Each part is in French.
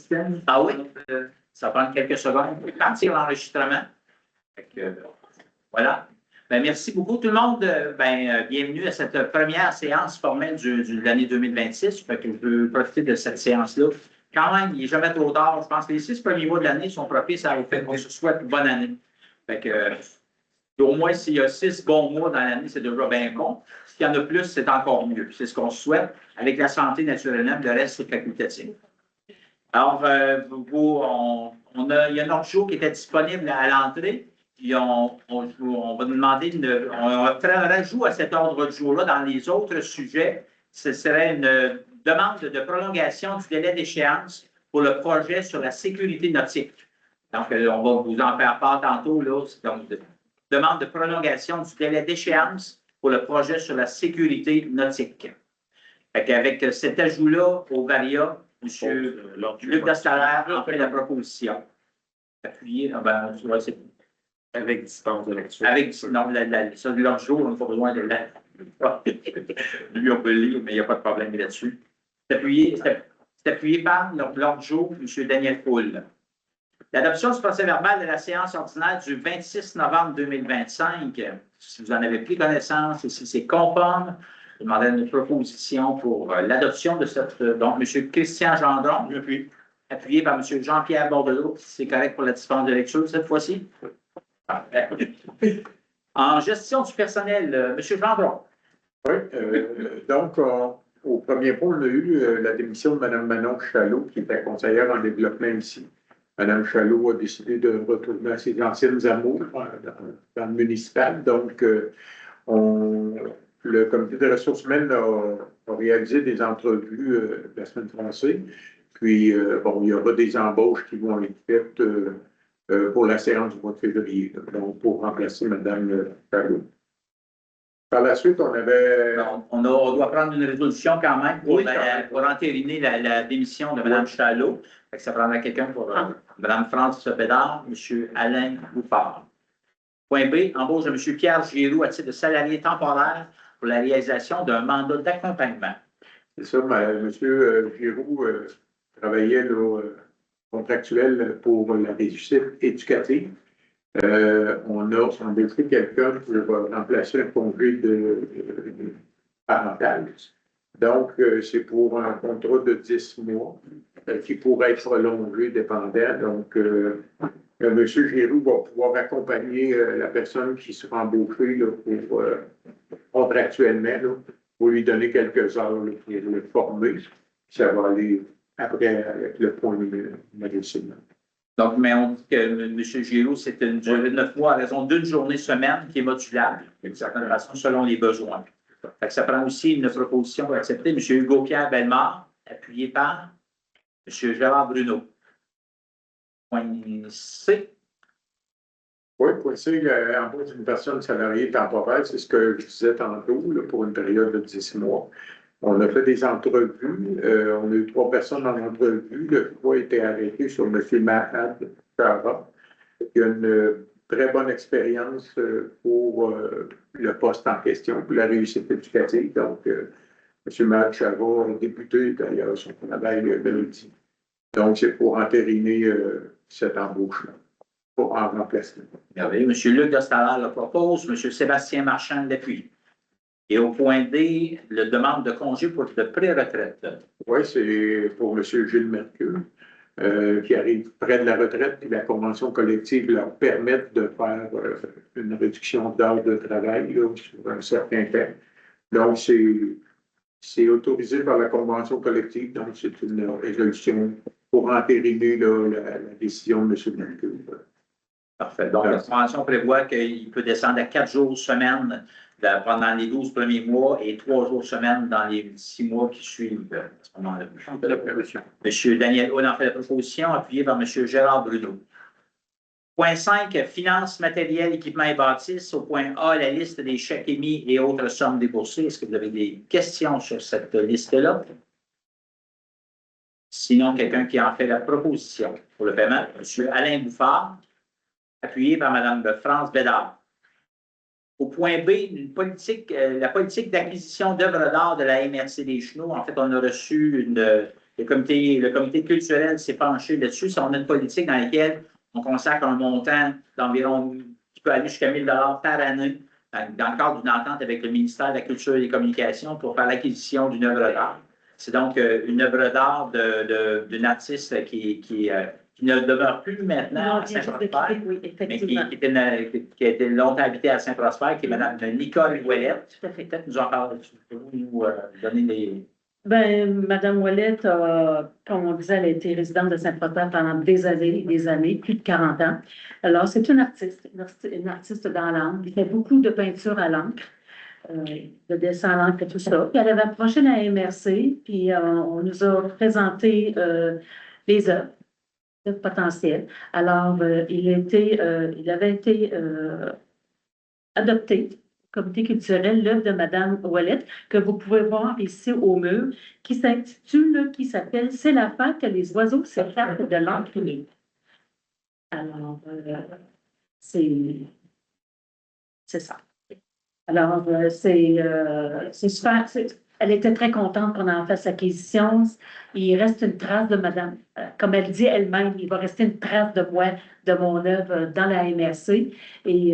système. Ah oui? Ça prend quelques secondes pour partir l'enregistrement. Voilà. Ben, merci beaucoup tout le monde. Bienvenue à cette première séance formelle de l'année 2026. Fait que je veux profiter de cette séance-là. Quand même, il n'est jamais trop tard. Je pense que les 6 premiers mois de l'année sont propices à vous faire qu'on se souhaite une bonne année. Fait que, au moins, s'il y a 6 bons mois dans l'année, c'est déjà bien bon. S'il y en a plus, c'est encore mieux. C'est ce qu'on souhaite. Avec la santé, naturellement, le reste, c'est facultatif. Alors, il y a notre show qui était disponible à l'entrée. Puis on va demander, on va faire un rajout à cet ordre du jour-là dans les autres sujets. Ce serait une demande de prolongation du délai d'échéance pour le projet sur la sécurité nautique. Donc, on va vous en faire part tantôt. Là. Donc, demande de prolongation du délai d'échéance pour le projet sur la sécurité nautique. Avec cet ajout-là au VARIA, M. Luc Dastalaire en fait la proposition. Appuyé, c'est avec distance de lecture. Non, ça, de leur jour, on n'a pas besoin de la. Lui, on peut le lire, mais il n'y a pas de problème là-dessus. C'est appuyé par l'ordre du jour, M. Daniel Poul. L'adoption du procès-verbal de la séance ordinaire du 26 novembre 2025, si vous en avez pris connaissance et si c'est conforme, je demandais une proposition pour l'adoption de cette. Donc, M. Christian Gendron. J'appuie. Appuyé par M. Jean-Pierre Bordelot. C'est correct pour la dispense de lecture cette fois-ci? En gestion du personnel, M. Gendron. Oui, donc, au premier point, on a eu la démission de Mme Manon Chalot, qui était conseillère en développement ici. Mme Chalot a décidé de retourner à ses anciennes amours dans le municipal. Donc, le comité de ressources humaines a réalisé des entrevues la semaine passée. Puis, il y aura des embauches qui vont être faites pour la séance du mois de février, donc pour remplacer Mme Chalot. Par la suite, on avait. On doit prendre une résolution quand même pour entériner la démission de Mme Chalot. Ça prendra quelqu'un pour Mme France Bédard, M. Alain Bouffard. Point B, embauche de M. Pierre Giroux à titre de salarié temporaire pour la réalisation d'un mandat d'accompagnement. C'est ça, M. Giroux travaillait contractuel pour la réussite éducative. On a embauché quelqu'un pour remplacer un congé parental. Donc, c'est pour un contrat de 10 mois qui pourrait être prolongé dépendant. Donc, M. Giroux va pouvoir accompagner la personne qui sera embauchée là, contractuellement là, pour lui donner quelques heures là, pour le former. Ça va aller après avec le point de médecine. Donc, mais on dit que M. Giroux, c'est une durée de 9 mois à raison d'une journée semaine qui est modulable, d'une certaine façon, selon les besoins. Fait que ça prend aussi une proposition pour accepter. M. Hugo-Pierre Bellemare, appuyé par M. Gérard Bruno. Point C. Oui, point C, embauche d'une personne salariée temporaire, c'est ce que je disais tantôt, là, pour une période de 10 mois. On a fait des entrevues. On a eu 3 personnes en entrevue. Le 3 a été arrêté sur M. Mahad Chara, qui a une très bonne expérience pour le poste en question, pour la réussite éducative. Donc, M. Mahad Chara a débuté d'ailleurs son travail lundi. Donc, c'est pour entériner cette embauche-là, pour en remplacement. Merveilleux. M. Luc Dastalaire le propose. M. Sébastien Marchand l'appuie. Et au point D, la demande de congé pour de pré-retraite. Oui, c'est pour M. Gilles Mercure, qui arrive près de la retraite, et la convention collective leur permet de faire une réduction d'heures de travail là, sur un certain temps. Donc, c'est autorisé par la convention collective, donc c'est une résolution pour entériner là, la décision de M. Mercure. Parfait. Donc, la convention prévoit qu'il peut descendre à 4 jours semaine pendant les 12 premiers mois et 3 jours semaine dans les 6 mois qui suivent à ce moment-là. M. Daniel Hull en fait la proposition, appuyé par M. Gérard Bruno. Point 5, finances, matériel, équipement et bâtisses. Au point A, la liste des chèques émis et autres sommes déboursées. Est-ce que vous avez des questions sur cette liste-là? Sinon, quelqu'un qui en fait la proposition pour le paiement, M. Alain Bouffard, appuyé par Mme France Bédard. Au point B, la politique d'acquisition d'œuvres d'art de la MRC des Chenaux. En fait, on a reçu le comité culturel s'est penché là-dessus. On a une politique dans laquelle on consacre un montant d'environ, qui peut aller jusqu'à 1 000 $ par année, dans le cadre d'une entente avec le ministère de la Culture et des Communications pour faire l'acquisition d'une œuvre d'art. C'est donc une œuvre d'art d'une artiste qui ne demeure plus maintenant à Saint-Prosper, Oui, mais effectivement. qui a été longtemps habitée à Saint-Prosper, qui est Mme Nicole Ouellette. Tout à fait. Peut-être nous en parler, pouvez-vous nous donner des... Madame Ouellette, comme on disait, elle a été résidente de Saint-Prosper pendant des années, plus de 40 ans. Alors, c'est une artiste dans l'encre. Elle fait beaucoup de peinture à l'encre, de dessin à l'encre et tout ça. Puis elle avait approché la MRC, puis on nous a présenté les œuvres potentielles. Alors, il avait été adopté comité culturel, l'œuvre de Mme Ouellette, que vous pouvez voir ici au mur, qui s'appelle « C'est la fête que les oiseaux s'échappent de l'encre humide ». Alors, c'est ça. Alors, c'est super. Elle était très contente qu'on en fasse l'acquisition. Il reste une trace de Madame, comme elle dit elle-même, il va rester une trace de moi, de mon œuvre dans la MRC. Et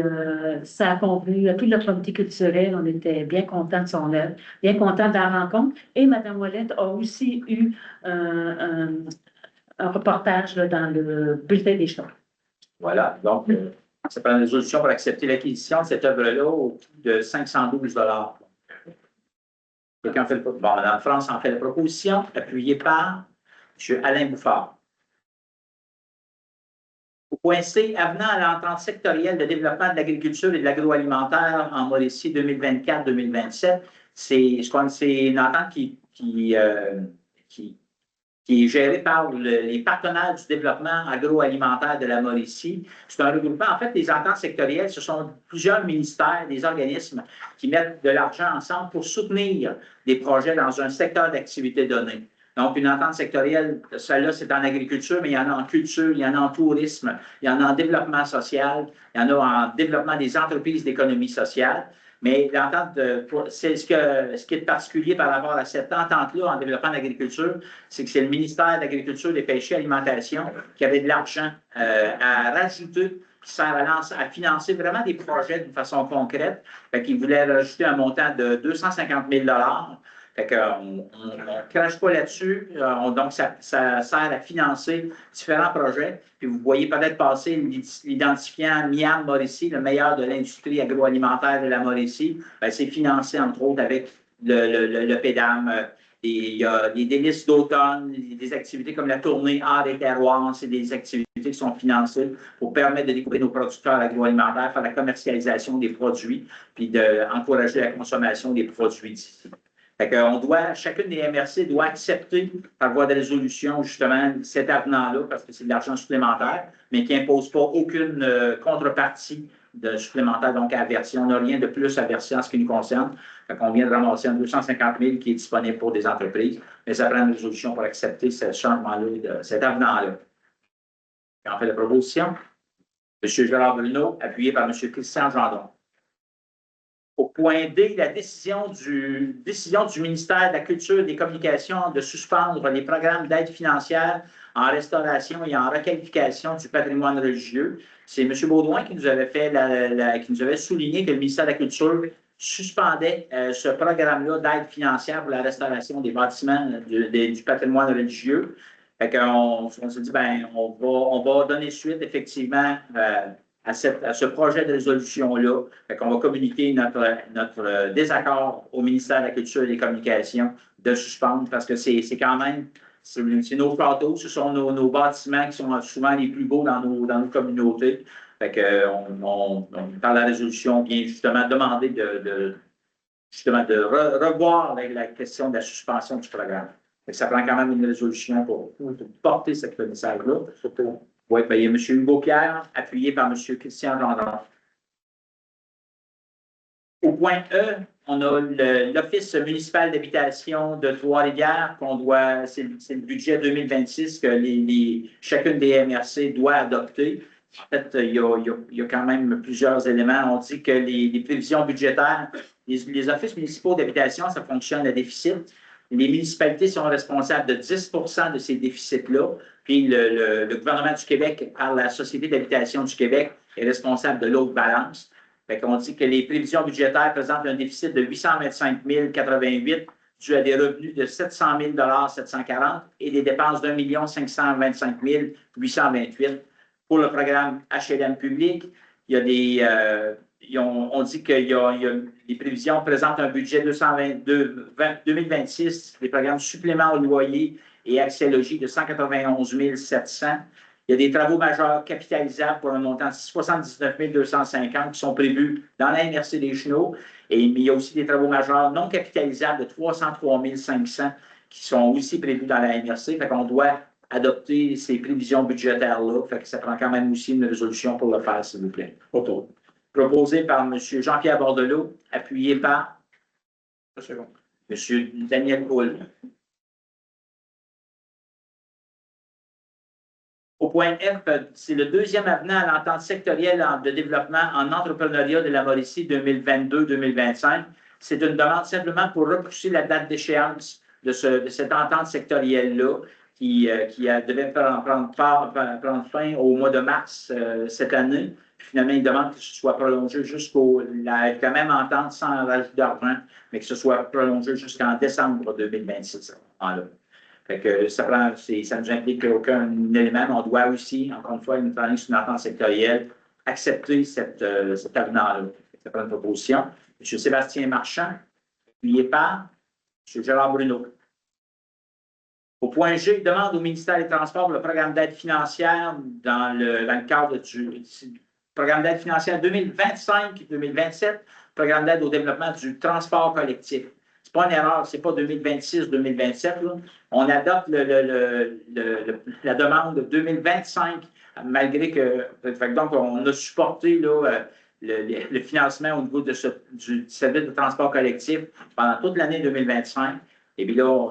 ça a convenu à tout le comité culturel. On était bien contents de son œuvre, bien contents de la rencontre. Et Mme Ouellette a aussi eu un reportage là, dans le bulletin des choses. Voilà, donc, ça prend une résolution pour accepter l'acquisition de cette œuvre-là au coût de 512 $. Quelqu'un fait bon, Mme France en fait la proposition, appuyée par M. Alain Bouffard. Au point C, avenant à l'entente sectorielle de développement de l'agriculture et de l'agroalimentaire en Mauricie 2024-2027, c'est une entente qui est gérée par les partenaires du développement agroalimentaire de la Mauricie. C'est un regroupement. En fait, les ententes sectorielles, ce sont plusieurs ministères, des organismes qui mettent de l'argent ensemble pour soutenir des projets dans un secteur d'activité donné. Donc, une entente sectorielle, celle-là, c'est en agriculture, mais il y en a en culture, il y en a en tourisme, il y en a en développement social, il y en a en développement des entreprises d'économie sociale. Mais l'entente, c'est ce qui est particulier par rapport à cette entente-là en développement de l'agriculture, c'est que c'est le ministère de l'Agriculture, des Pêcheries et de l'Alimentation qui avait de l'argent à rajouter, qui sert à financer vraiment des projets d'une façon concrète. Fait qu'il voulait rajouter un montant de 250 000 $. Fait qu'on ne crache pas là-dessus. Donc, ça sert à financer différents projets. Puis vous voyez peut-être passer l'identifiant Miam Mauricie, le meilleur de l'industrie agroalimentaire de la Mauricie. C'est financé, entre autres, avec le PEDAM. Il y a des délices d'automne, des activités comme la tournée Art et terroir. C'est des activités qui sont financées pour permettre de découvrir nos producteurs agroalimentaires, faire la commercialisation des produits, puis d'encourager la consommation des produits d'ici. Chacune des MRC doit accepter par voie de résolution justement cet avenant-là parce que c'est de l'argent supplémentaire, mais qui n'impose pas aucune contrepartie supplémentaire, donc à verser. On n'a rien de plus à verser en ce qui nous concerne. On vient de ramasser un 250 000 qui est disponible pour des entreprises, mais ça prend une résolution pour accepter ce changement-là, cet avenant-là. On fait la proposition. M. Gérard Bruno, appuyé par M. Christian Gendron. Au point D, la décision du ministère de la Culture et des Communications de suspendre les programmes d'aide financière en restauration et en requalification du patrimoine religieux. C'est M. Baudouin qui nous avait qui nous avait souligné que le ministère de la Culture suspendait ce programme-là d'aide financière pour la restauration des bâtiments du patrimoine religieux. On s'est dit, on va donner suite effectivement à ce projet de résolution-là. On va communiquer notre désaccord au ministère de la Culture et des Communications de suspendre parce que c'est quand même, c'est nos châteaux, ce sont nos bâtiments qui sont souvent les plus beaux dans nos communautés. Par la résolution, on vient justement demander de revoir la question de la suspension du programme. Ça prend quand même une résolution pour porter cette message-là. Oui, il y a M. Hugo Pierre, appuyé par M. Christian Gendron. Au point E, on a l'Office municipal d'habitation de Trois-Rivières c'est le budget 2026 que chacune des MRC doit adopter. En fait, il y a quand même plusieurs éléments. On dit que les prévisions budgétaires, les offices municipaux d'habitation, ça fonctionne à déficit. Les municipalités sont responsables de 10 de ces déficits-là, puis le gouvernement du Québec, par la Société d'habitation du Québec, est responsable de l'autre balance. Fait qu'on dit que les prévisions budgétaires présentent un déficit de 825 088 dû à des revenus de 700 000 740 et des dépenses d'1 525 828. Pour le programme HLM public, il y a des, on dit que les prévisions présentent un budget 2026, des programmes suppléments au loyer et accès logis de 191 700. Il y a des travaux majeurs capitalisables pour un montant de 79 250 qui sont prévus dans la MRC des Chenaux. Mais il y a aussi des travaux majeurs non capitalisables de 303 500 qui sont aussi prévus dans la MRC. Fait qu'on doit adopter ces prévisions budgétaires-là. Fait que ça prend quand même aussi une résolution pour le faire, s'il vous plaît. Proposé par M. Jean-Pierre Bordelot, appuyé par M. Daniel Hull. Au point F, c'est le deuxième avenant à l'entente sectorielle de développement en entrepreneuriat de la Mauricie 2022-2025. C'est une demande simplement pour repousser la date d'échéance de cette entente sectorielle-là qui devait prendre fin au mois de mars cette année. Puis finalement, il demande que ce soit prolongé avec la même entente sans rajout d'argent, mais que ce soit prolongé jusqu'en décembre 2026. Fait que ça ne nous implique aucun élément, mais on doit aussi, encore une fois, une entente sectorielle, accepter cet avenant-là. Ça prend une proposition. M. Sébastien Marchand, appuyé par M. Gérard Bruno. Au point G, demande au ministère des Transports le programme d'aide financière dans le cadre du programme d'aide financière 2025-2027, programme d'aide au développement du transport collectif. Ce n'est pas une erreur, ce n'est pas 2026-2027. On adopte la demande de 2025, malgré que. Donc, on a supporté là, le financement au niveau du service de transport collectif pendant toute l'année 2025. Et puis là, on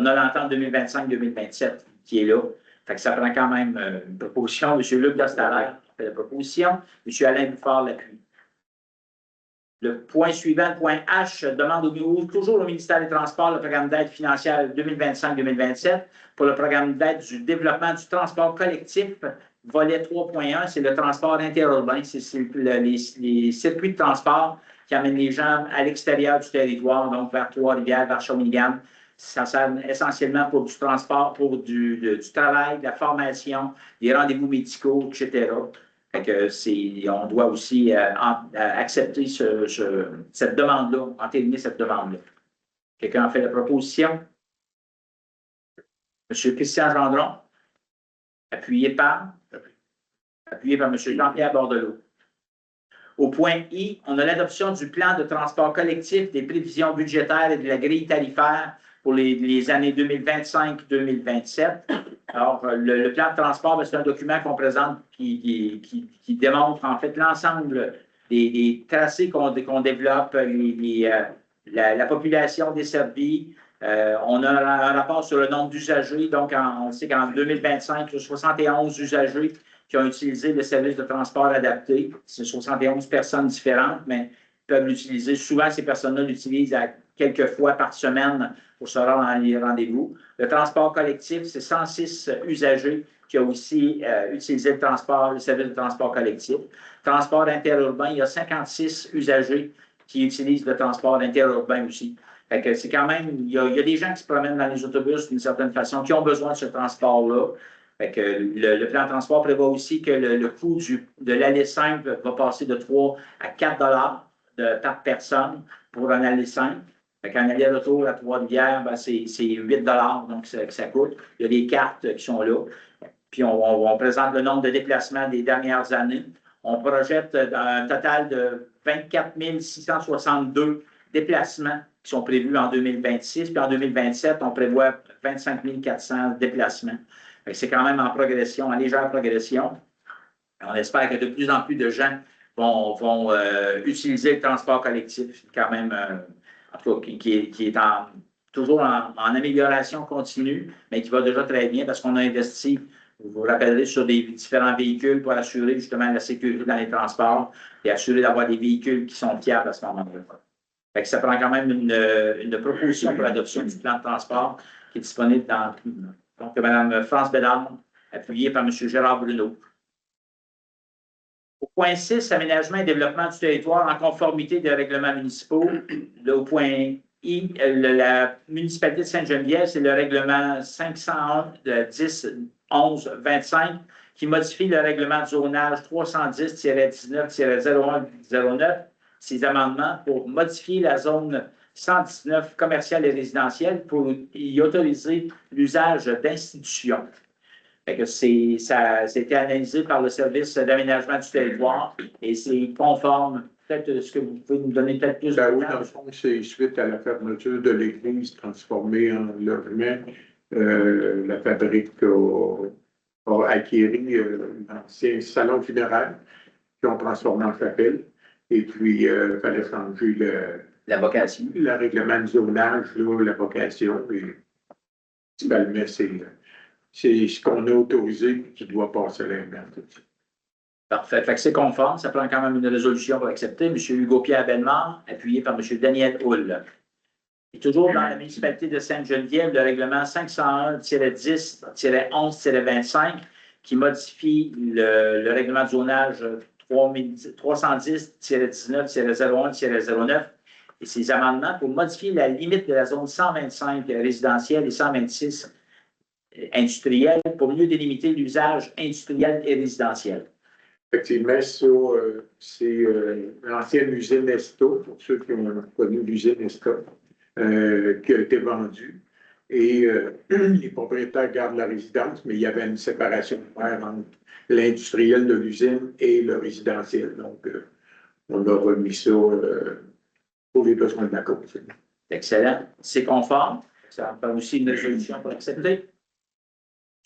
a l'entente 2025-2027 qui est là. Fait que ça prend quand même une proposition. M. Luc Dostalaire fait la proposition. M. Alain Bouffard l'appuie. Le point suivant, le point H, demande toujours au ministère des Transports le programme d'aide financière 2025-2027 pour le programme d'aide du développement du transport collectif. Volet 3.1, c'est le transport interurbain. C'est les circuits de transport qui amènent les gens à l'extérieur du territoire, donc vers Trois-Rivières, vers Shawinigan. Ça sert essentiellement pour du transport, pour du travail, de la formation, des rendez-vous médicaux, etc. Fait que on doit aussi accepter cette demande-là, entériner cette demande-là. Quelqu'un a fait la proposition? M. Christian Gendron, appuyé par M. Jean-Pierre Bordelot. Au point I, on a l'adoption du plan de transport collectif, des prévisions budgétaires et de la grille tarifaire pour les années 2025-2027. Alors, le plan de transport, c'est un document qu'on présente qui démontre en fait l'ensemble des tracés qu'on développe, la population desservie. On a un rapport sur le nombre d'usagers. Donc, on sait qu'en 2025, il y a 71 usagers qui ont utilisé le service de transport adapté. C'est 71 personnes différentes, mais peuvent l'utiliser. Souvent, ces personnes-là l'utilisent quelques fois par semaine pour se rendre dans les rendez-vous. Le transport collectif, c'est 106 usagers qui ont aussi utilisé le service de transport collectif. Transport interurbain, il y a 56 usagers qui utilisent le transport interurbain aussi. Fait que c'est quand même, il y a des gens qui se promènent dans les autobus d'une certaine façon, qui ont besoin de ce transport-là. Fait que le plan de transport prévoit aussi que le coût de l'aller simple va passer de 3 à 4 par personne pour un aller simple. Fait qu'un aller-retour à Trois-Rivières, ben c'est 8 donc ça coûte. Il y a des cartes qui sont là. Puis on présente le nombre de déplacements des dernières années. On projette un total de 24 662 déplacements qui sont prévus en 2026. Puis en 2027, on prévoit 25 400 déplacements. C'est quand même en progression, en légère progression. On espère que de plus en plus de gens vont utiliser le transport collectif, quand même, en tout cas, qui est toujours en amélioration continue, mais qui va déjà très bien parce qu'on a investi, vous vous rappellerez, sur des différents véhicules pour assurer justement la sécurité dans les transports et assurer d'avoir des véhicules qui sont fiables à ce moment-là. Fait que ça prend quand même une proposition pour l'adoption du plan de transport qui est disponible dans. Donc, Mme France Bédard, appuyée par M. Gérard Bruno. Au point 6, aménagement et développement du territoire en conformité des règlements municipaux. Au point I, la municipalité de Sainte-Geneviève, c'est le règlement 510-11-25 qui modifie le règlement de zonage 310-19-01-09. Ces amendements pour modifier la zone 119 commerciale et résidentielle pour y autoriser l'usage d'institutions. Ça a été analysé par le service d'aménagement du territoire et c'est conforme. Peut-être ce que vous pouvez nous donner peut-être plus de Oui, détails. dans le fond, c'est suite à la fermeture de l'église transformée en logement. La fabrique a acquis l'ancien salon funéraire qu'ils ont transformé en chapelle. Et puis, il fallait changer La vocation. le règlement de zonage, là, la vocation. Et principalement, c'est ce qu'on a autorisé qui doit passer à l'inventaire. Parfait. Fait que c'est conforme. Ça prend quand même une résolution pour accepter. M. Hugo-Pierre Bellemare, appuyé par M. Daniel Hull. Et toujours dans la municipalité de Sainte-Geneviève, le règlement 501-10-11-25 qui modifie le règlement de zonage 310-19-01-09 et ses amendements pour modifier la limite de la zone 125 résidentielle et 126 industrielle pour mieux délimiter l'usage industriel et résidentiel. Effectivement, ça, c'est l'ancienne usine Esto, pour ceux qui ont connu l'usine Esto, qui a été vendue. Et les propriétaires gardent la résidence, mais il y avait une séparation entre l'industriel de l'usine et le résidentiel. Donc, on a remis ça pour les besoins de la cause. Excellent. C'est conforme. Ça prend aussi une résolution pour accepter.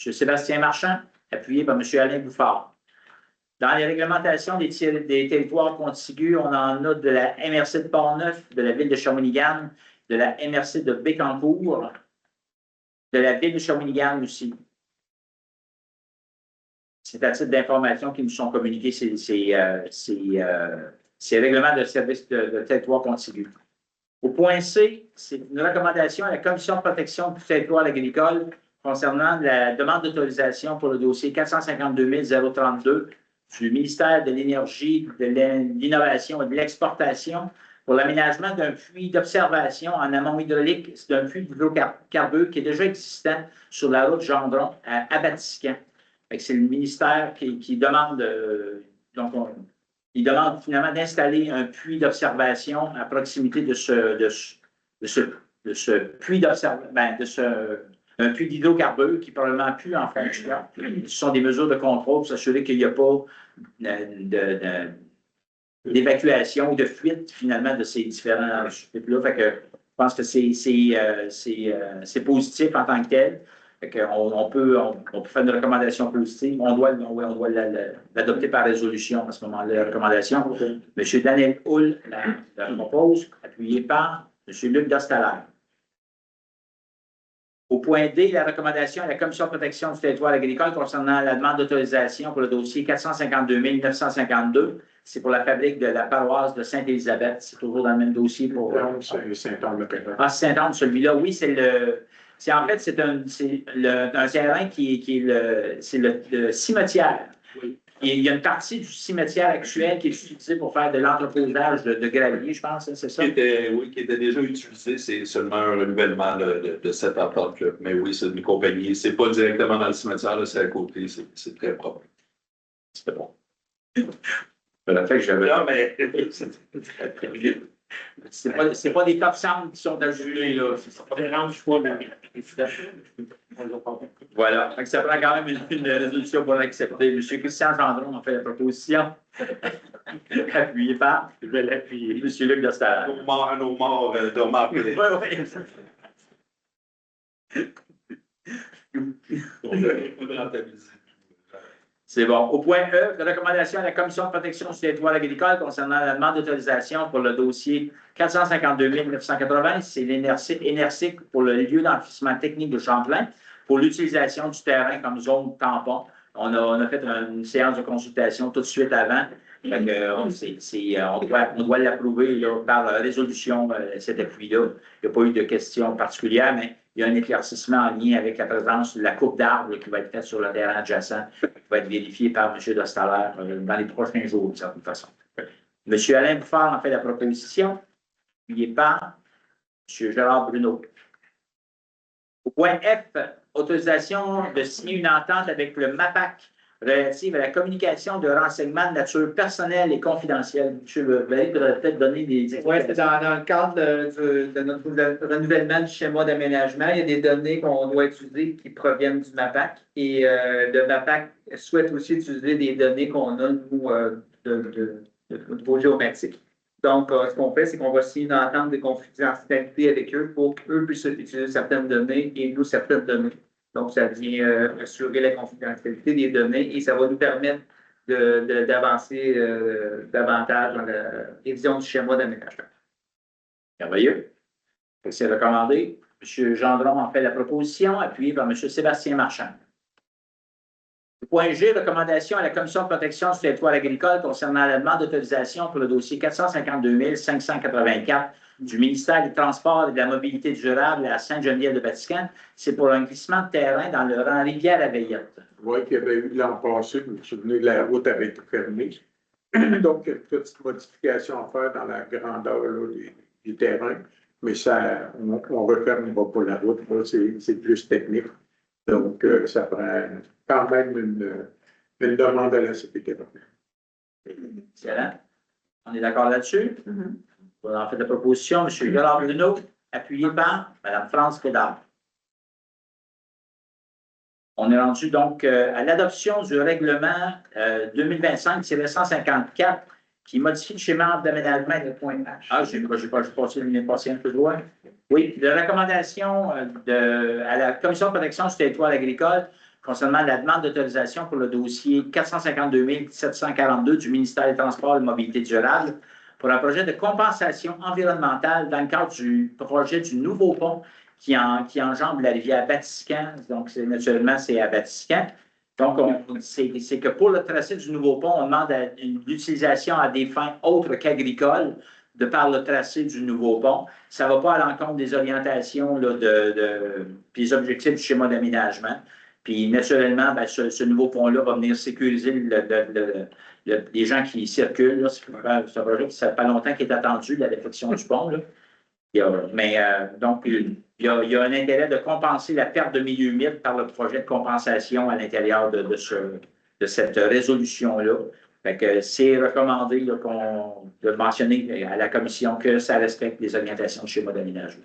M. Sébastien Marchand, appuyé par M. Alain Bouffard. Dans les réglementations des territoires contigus, on en a de la MRC de Port-Neuf, de la ville de Shawinigan, de la MRC de Bécancour, de la ville de Shawinigan aussi. C'est à titre d'information qui nous sont communiqués ces règlements de service de territoire contigu. Au point C, c'est une recommandation à la Commission de protection du territoire agricole concernant la demande d'autorisation pour le dossier 452 032 du ministère de l'Énergie, de l'Innovation et de l'Exportation pour l'aménagement d'un puits d'observation en amont hydraulique. C'est un puits d'hydrocarbures qui est déjà existant sur la route Gendron à Abatiscan. C'est le ministère qui demande, il demande finalement d'installer un puits d'observation à proximité de ce puits d'observation, un puits d'hydrocarbures qui est probablement plus en fonction. Ce sont des mesures de contrôle pour s'assurer qu'il n'y a pas d'évacuation ou de fuite finalement de ces différents puits-là. Je pense que c'est positif en tant que tel. On peut faire une recommandation positive. On doit l'adopter par résolution à ce moment-là, la recommandation. M. Daniel Hull la propose, appuyé par M. Luc Dostalaire. Au point D, la recommandation à la Commission de protection du territoire agricole concernant la demande d'autorisation pour le dossier 452 952. C'est pour la fabrique de la paroisse de Sainte-Élisabeth. C'est toujours dans le même dossier pour. C'est Saint-Anne-le-Pérez. Ah, c'est Saint-Anne, celui-là. Oui, c'est un terrain qui est le cimetière. Oui. Il y a une partie du cimetière actuel qui est utilisée pour faire de l'entreposage de gravier, je pense, c'est ça? Qui était déjà utilisé, c'est seulement un renouvellement de cette entente-là. Mais oui, c'est une compagnie. C'est pas directement dans le cimetière, c'est à côté, c'est très propre. C'est bon. Voilà, fait que j'avais. Non, mais C'est pas des top 100 qui sont ajoutés, là. Ça dérange pas, mais. Voilà. Fait que ça prend quand même une résolution pour l'accepter. M. Christian Gendron a fait la proposition. Appuyé par. Je vais l'appuyer. M. Luc Dostalaire. nos morts de remarquer. C'est bon. Au point E, la recommandation à la Commission de protection du territoire agricole concernant la demande d'autorisation pour le dossier 452 980, c'est l'ENERCIC pour le lieu d'enfouissement technique de Champlain pour l'utilisation du terrain comme zone tampon. On a fait une séance de consultation tout de suite avant Fait que, on doit l'approuver là, par résolution, cet appui-là. Il n'y a pas eu de questions particulières, mais il y a un éclaircissement en lien avec la présence de la coupe d'arbres qui va être faite sur le terrain adjacent, qui va être vérifié par M. Dostaler dans les prochains jours, de certaine façon. M. Alain Bouffard en fait la proposition, appuyé par M. Gérard Bruno. Au point F, autorisation de signer une entente avec le MAPAC relative à la communication de renseignements de nature personnelle et confidentielle. M. Barry pourrait peut-être donner des Oui, c'est dans le cadre de notre renouvellement du schéma d'aménagement. Il y a des données qu'on doit utiliser qui proviennent du MAPAC. Et le MAPAC souhaite aussi utiliser des données qu'on a, nous, de niveau géométrique. Donc, ce qu'on fait, c'est qu'on va signer une entente de confidentialité avec eux pour qu'eux puissent utiliser certaines données et nous certaines données. Donc, ça vient assurer la confidentialité des données et ça va nous permettre d'avancer davantage dans la révision du schéma d'aménagement. Merveilleux. C'est recommandé. M. Gendron en fait la proposition, appuyée par M. Sébastien Marchand. Point G, recommandation à la Commission de protection du territoire agricole concernant la demande d'autorisation pour le dossier 452 584 du ministère des Transports et de la Mobilité durable à Sainte-Geneviève-de-Vatican. C'est pour un glissement de terrain dans le rang Rivière-à-Veillette. Oui, qu'il y avait eu l'an passé, vous vous souvenez que la route avait été fermée. Donc, il y a une petite modification à faire dans la grandeur là, du terrain, mais ça, on ne refermera pas la route, c'est plus technique. Donc, ça prend quand même une demande à la CPTV. Excellent. On est d'accord là-dessus? On en fait la proposition. M. Gérard Bruno, appuyé par Mme France Pédard. On est rendu donc à l'adoption du règlement 2025-154 qui modifie le schéma d'aménagement et de point H. Ah, j'ai passé un peu loin. Oui, de recommandation à la Commission de protection du territoire agricole concernant la demande d'autorisation pour le dossier 452 742 du ministère des Transports et de la Mobilité durable pour un projet de compensation environnementale dans le cadre du projet du nouveau pont qui enjambe la rivière Batiscan. Donc, naturellement, c'est à Batiscan. Donc, c'est que pour le tracé du nouveau pont, on demande l'utilisation à des fins autres qu'agricoles de par le tracé du nouveau pont. Ça ne va pas à l'encontre des orientations là, puis des objectifs du schéma d'aménagement. Puis, naturellement, ben, ce nouveau pont-là va venir sécuriser les gens qui circulent. C'est un projet qui ne fait pas longtemps qu'il est attendu, la défection du pont. Là. Donc, il y a un intérêt de compenser la perte de milieu humide par le projet de compensation à l'intérieur de cette résolution-là. C'est recommandé là, de mentionner à la Commission que ça respecte les orientations du schéma d'aménagement.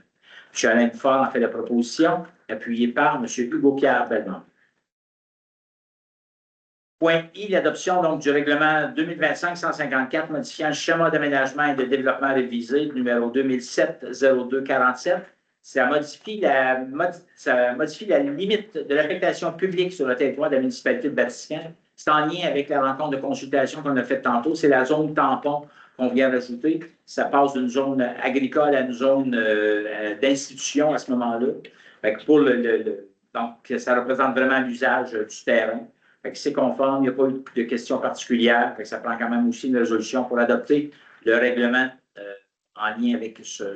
M. Alain Bouffard en fait la proposition, appuyé par M. Hugo Pierre Belmont. Point I, l'adoption donc du règlement 2025-154 modifiant le schéma d'aménagement et de développement révisé numéro 2007-0247. Ça modifie la limite de l'affectation publique sur le territoire de la municipalité de Batiscan. C'est en lien avec la rencontre de consultation qu'on a faite tantôt. C'est la zone tampon qu'on vient d'ajouter. Ça passe d'une zone agricole à une zone d'institution à ce moment-là. Donc, ça représente vraiment l'usage du terrain. C'est conforme, il n'y a pas eu de questions particulières. Ça prend quand même aussi une résolution pour adopter le règlement en lien avec ce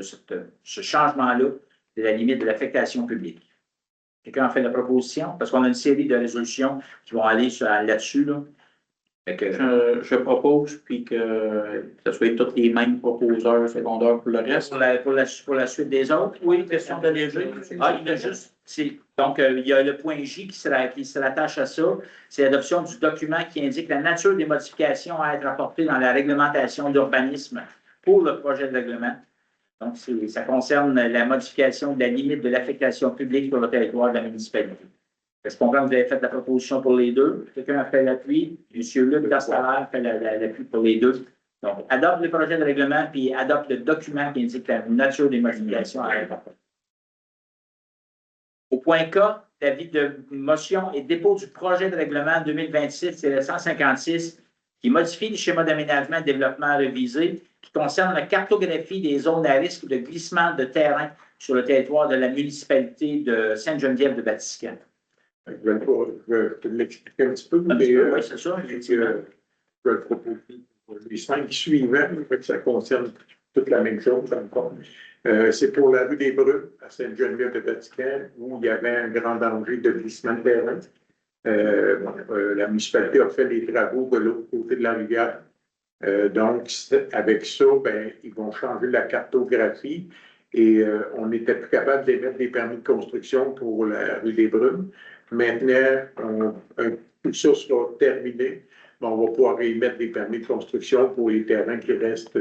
changement-là de la limite de l'affectation publique. Quelqu'un a fait la proposition? Parce qu'on a une série de résolutions qui vont aller là-dessus. Là. Je propose, puis que ce soit tous les mêmes proposeurs secondaires pour le reste. Pour la suite des autres, oui, question de léger. Ah, il y a juste. Donc, il y a le point J qui se rattache à ça. C'est l'adoption du document qui indique la nature des modifications à être apportées dans la réglementation d'urbanisme pour le projet de règlement. Donc, ça concerne la modification de la limite de l'affectation publique sur le territoire de la municipalité. Est-ce qu'on comprend que vous avez fait la proposition pour les deux? Quelqu'un a fait l'appui? M. Luc Dastaler fait l'appui pour les deux. Donc, adopte le projet de règlement puis adopte le document qui indique la nature des modifications à être apportées. Au point K, l'avis de motion et dépôt du projet de règlement 2026-156 qui modifie le schéma d'aménagement et de développement révisé qui concerne la cartographie des zones à risque de glissement de terrain sur le territoire de la municipalité de Sainte-Geneviève-de-Vatican. Je vais l'expliquer un petit peu. Oui, c'est ça. Je vais le proposer les 5 suivants, fait que ça concerne toute la même chose encore. C'est pour la rue des Brumes, à Sainte-Geneviève-de-Vatican, où il y avait un grand danger de glissement de terrain. La municipalité a fait les travaux de l'autre côté de la rivière. Donc, avec ça, ben, ils vont changer la cartographie et on n'était plus capable d'émettre des permis de construction pour la rue des Brumes. Maintenant, tout ça sera terminé. On va pouvoir émettre des permis de construction pour les terrains qui restent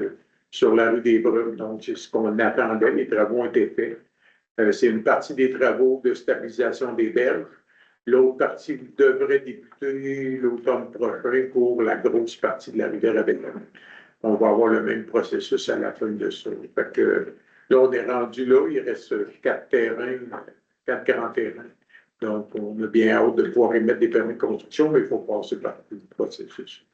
sur la rue des Brumes. Donc, c'est ce qu'on attendait. Les travaux ont été faits. C'est une partie des travaux de stabilisation des berges. L'autre partie devrait débuter l'automne prochain pour la grosse partie de la rivière Abel-Lamy. On va avoir le même processus à la fin de ça. Fait que là, on est rendu là. Il reste 4 terrains, 4 grands terrains. Donc, on a bien hâte de pouvoir émettre des permis de construction, mais il faut passer par tout le processus.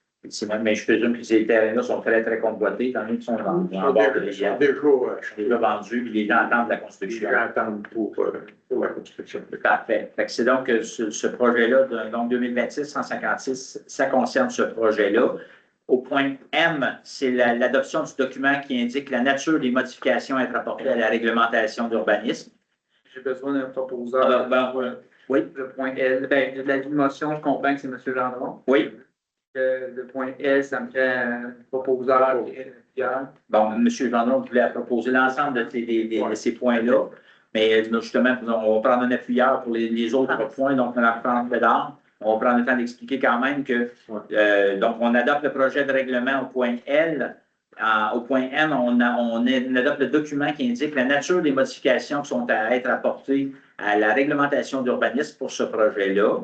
Mais je présume que ces terrains-là sont très, très convoités, étant donné qu'ils sont en bord de rivière. Déjà vendus, puis les gens attendent la construction. Les gens attendent pour la construction. Parfait. Fait que c'est donc ce projet-là, donc 2026-156, ça concerne ce projet-là. Au point M, c'est l'adoption du document qui indique la nature des modifications à être apportées à la réglementation d'urbanisme. J'ai besoin d'un proposeur. Oui. Le point L, ben, la motion, je comprends que c'est M. Gendron. Oui. Le point L, ça me fait un proposeur. Bon, M. Gendron voulait proposer l'ensemble de ces points-là, mais justement, on va prendre un appuyeur pour les autres points, donc on va prendre dedans. On va prendre le temps d'expliquer quand même que, donc, on adopte le projet de règlement au point L. Au point M, on adopte le document qui indique la nature des modifications qui sont à être apportées à la réglementation d'urbanisme pour ce projet-là.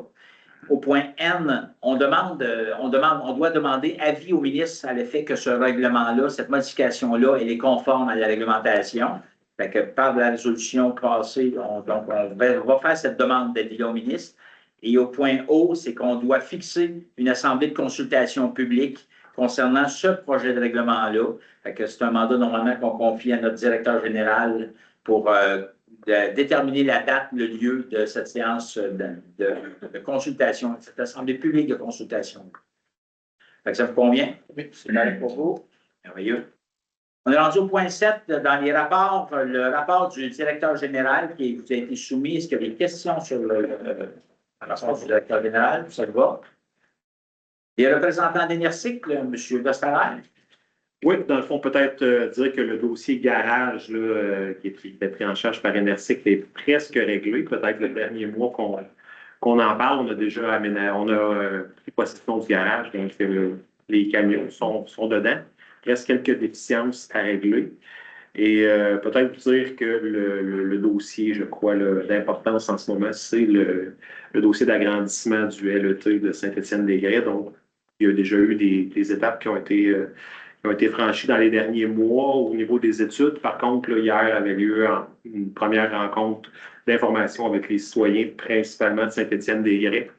Au point N, on doit demander avis au ministre à l'effet que ce règlement-là, cette modification-là, elle est conforme à la réglementation. Fait que par la résolution passée, on va faire cette demande d'avis au ministre. Et au point O, c'est qu'on doit fixer une assemblée de consultation publique concernant ce projet de règlement-là. Fait que c'est un mandat normalement qu'on confie à notre directeur général pour déterminer la date, le lieu de cette séance de consultation, cette assemblée publique de consultation. Fait que ça vous convient? Oui. C'est bien pour vous. Merveilleux. On est rendu au point 7 dans les rapports, le rapport du directeur général qui vous a été soumis. Est-ce qu'il y a des questions sur le rapport du directeur général? Ça va? Les représentants d'Énercyc, M. Westerlain. Oui, dans le fond, peut-être dire que le dossier garage là, qui était pris en charge par Énercyc est presque réglé. Peut-être le dernier mois qu'on en parle, on a déjà pris possession du garage, donc les camions sont dedans. Il reste quelques déficiences à régler. Et peut-être vous dire que le dossier, je crois, d'importance en ce moment, c'est le dossier d'agrandissement du LET de Saint-Étienne-des-Grès. Donc, il y a déjà eu des étapes qui ont été franchies dans les derniers mois au niveau des études. Par contre, là, hier avait lieu une première rencontre d'information avec les citoyens, principalement de Saint-Étienne-des-Grès.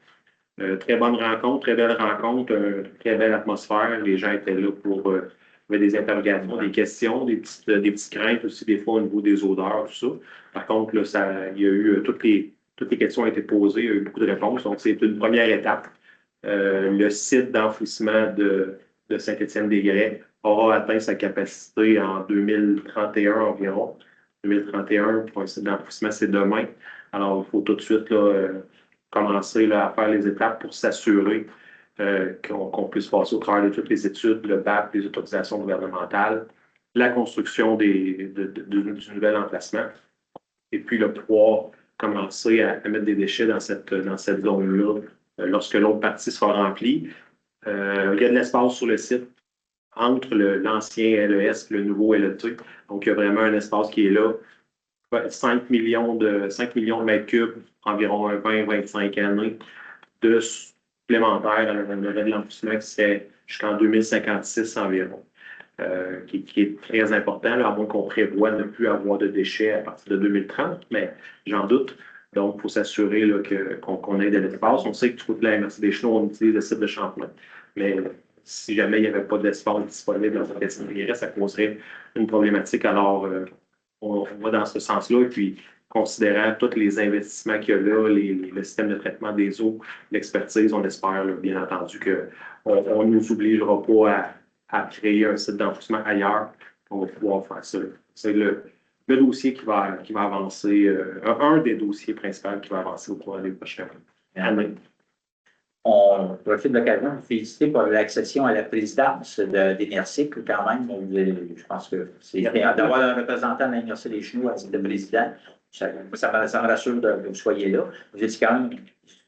Très bonne rencontre, très belle rencontre, très belle atmosphère. Les gens étaient là pour des interrogations, des questions, des petites craintes aussi, des fois au niveau des odeurs, tout ça. Par contre, là, il y a eu toutes les questions ont été posées, il y a eu beaucoup de réponses. Donc, c'est une première étape. Le site d'enfouissement de Saint-Étienne-des-Grès aura atteint sa capacité en 2031 environ. 2031, pour un site d'enfouissement, c'est demain. Alors, il faut tout de suite là, commencer là, à faire les étapes pour s'assurer qu'on puisse passer au travers de toutes les études, le BAP, les autorisations gouvernementales, la construction du nouvel emplacement, et puis là, pouvoir commencer à mettre des déchets dans cette zone-là lorsque l'autre partie sera remplie. Il y a de l'espace sur le site entre l'ancien LES et le nouveau LET. Donc, il y a vraiment un espace qui est là. 5 millions de mètres cubes, environ 20-25 années de supplémentaire à de l'enfouissement qui serait jusqu'en 2056 environ, qui est très important, là, à moins qu'on prévoit ne plus avoir de déchets à partir de 2030, mais j'en doute. Donc, il faut s'assurer qu'on ait de l'espace. On sait que du côté de la MRC des Chenaux, on utilise le site de Champlain. Mais si jamais il n'y avait pas d'espace disponible dans cette SNDRS, ça causerait une problématique. Alors, on va dans ce sens-là. Et puis, considérant tous les investissements qu'il y a là, le système de traitement des eaux, l'expertise, on espère, là, bien entendu, qu'on ne nous obligera pas à créer un site d'enfouissement ailleurs, on va pouvoir faire ça. C'est le dossier qui va avancer, un des dossiers principaux qui va avancer au cours des prochaines années. On profite de l'occasion de féliciter pour l'accession à la présidence d'Énersic, quand même. Je pense que c'est d'avoir un représentant de l'Université des Chenaux à titre de président. Ça me rassure que vous soyez là. Vous êtes quand même,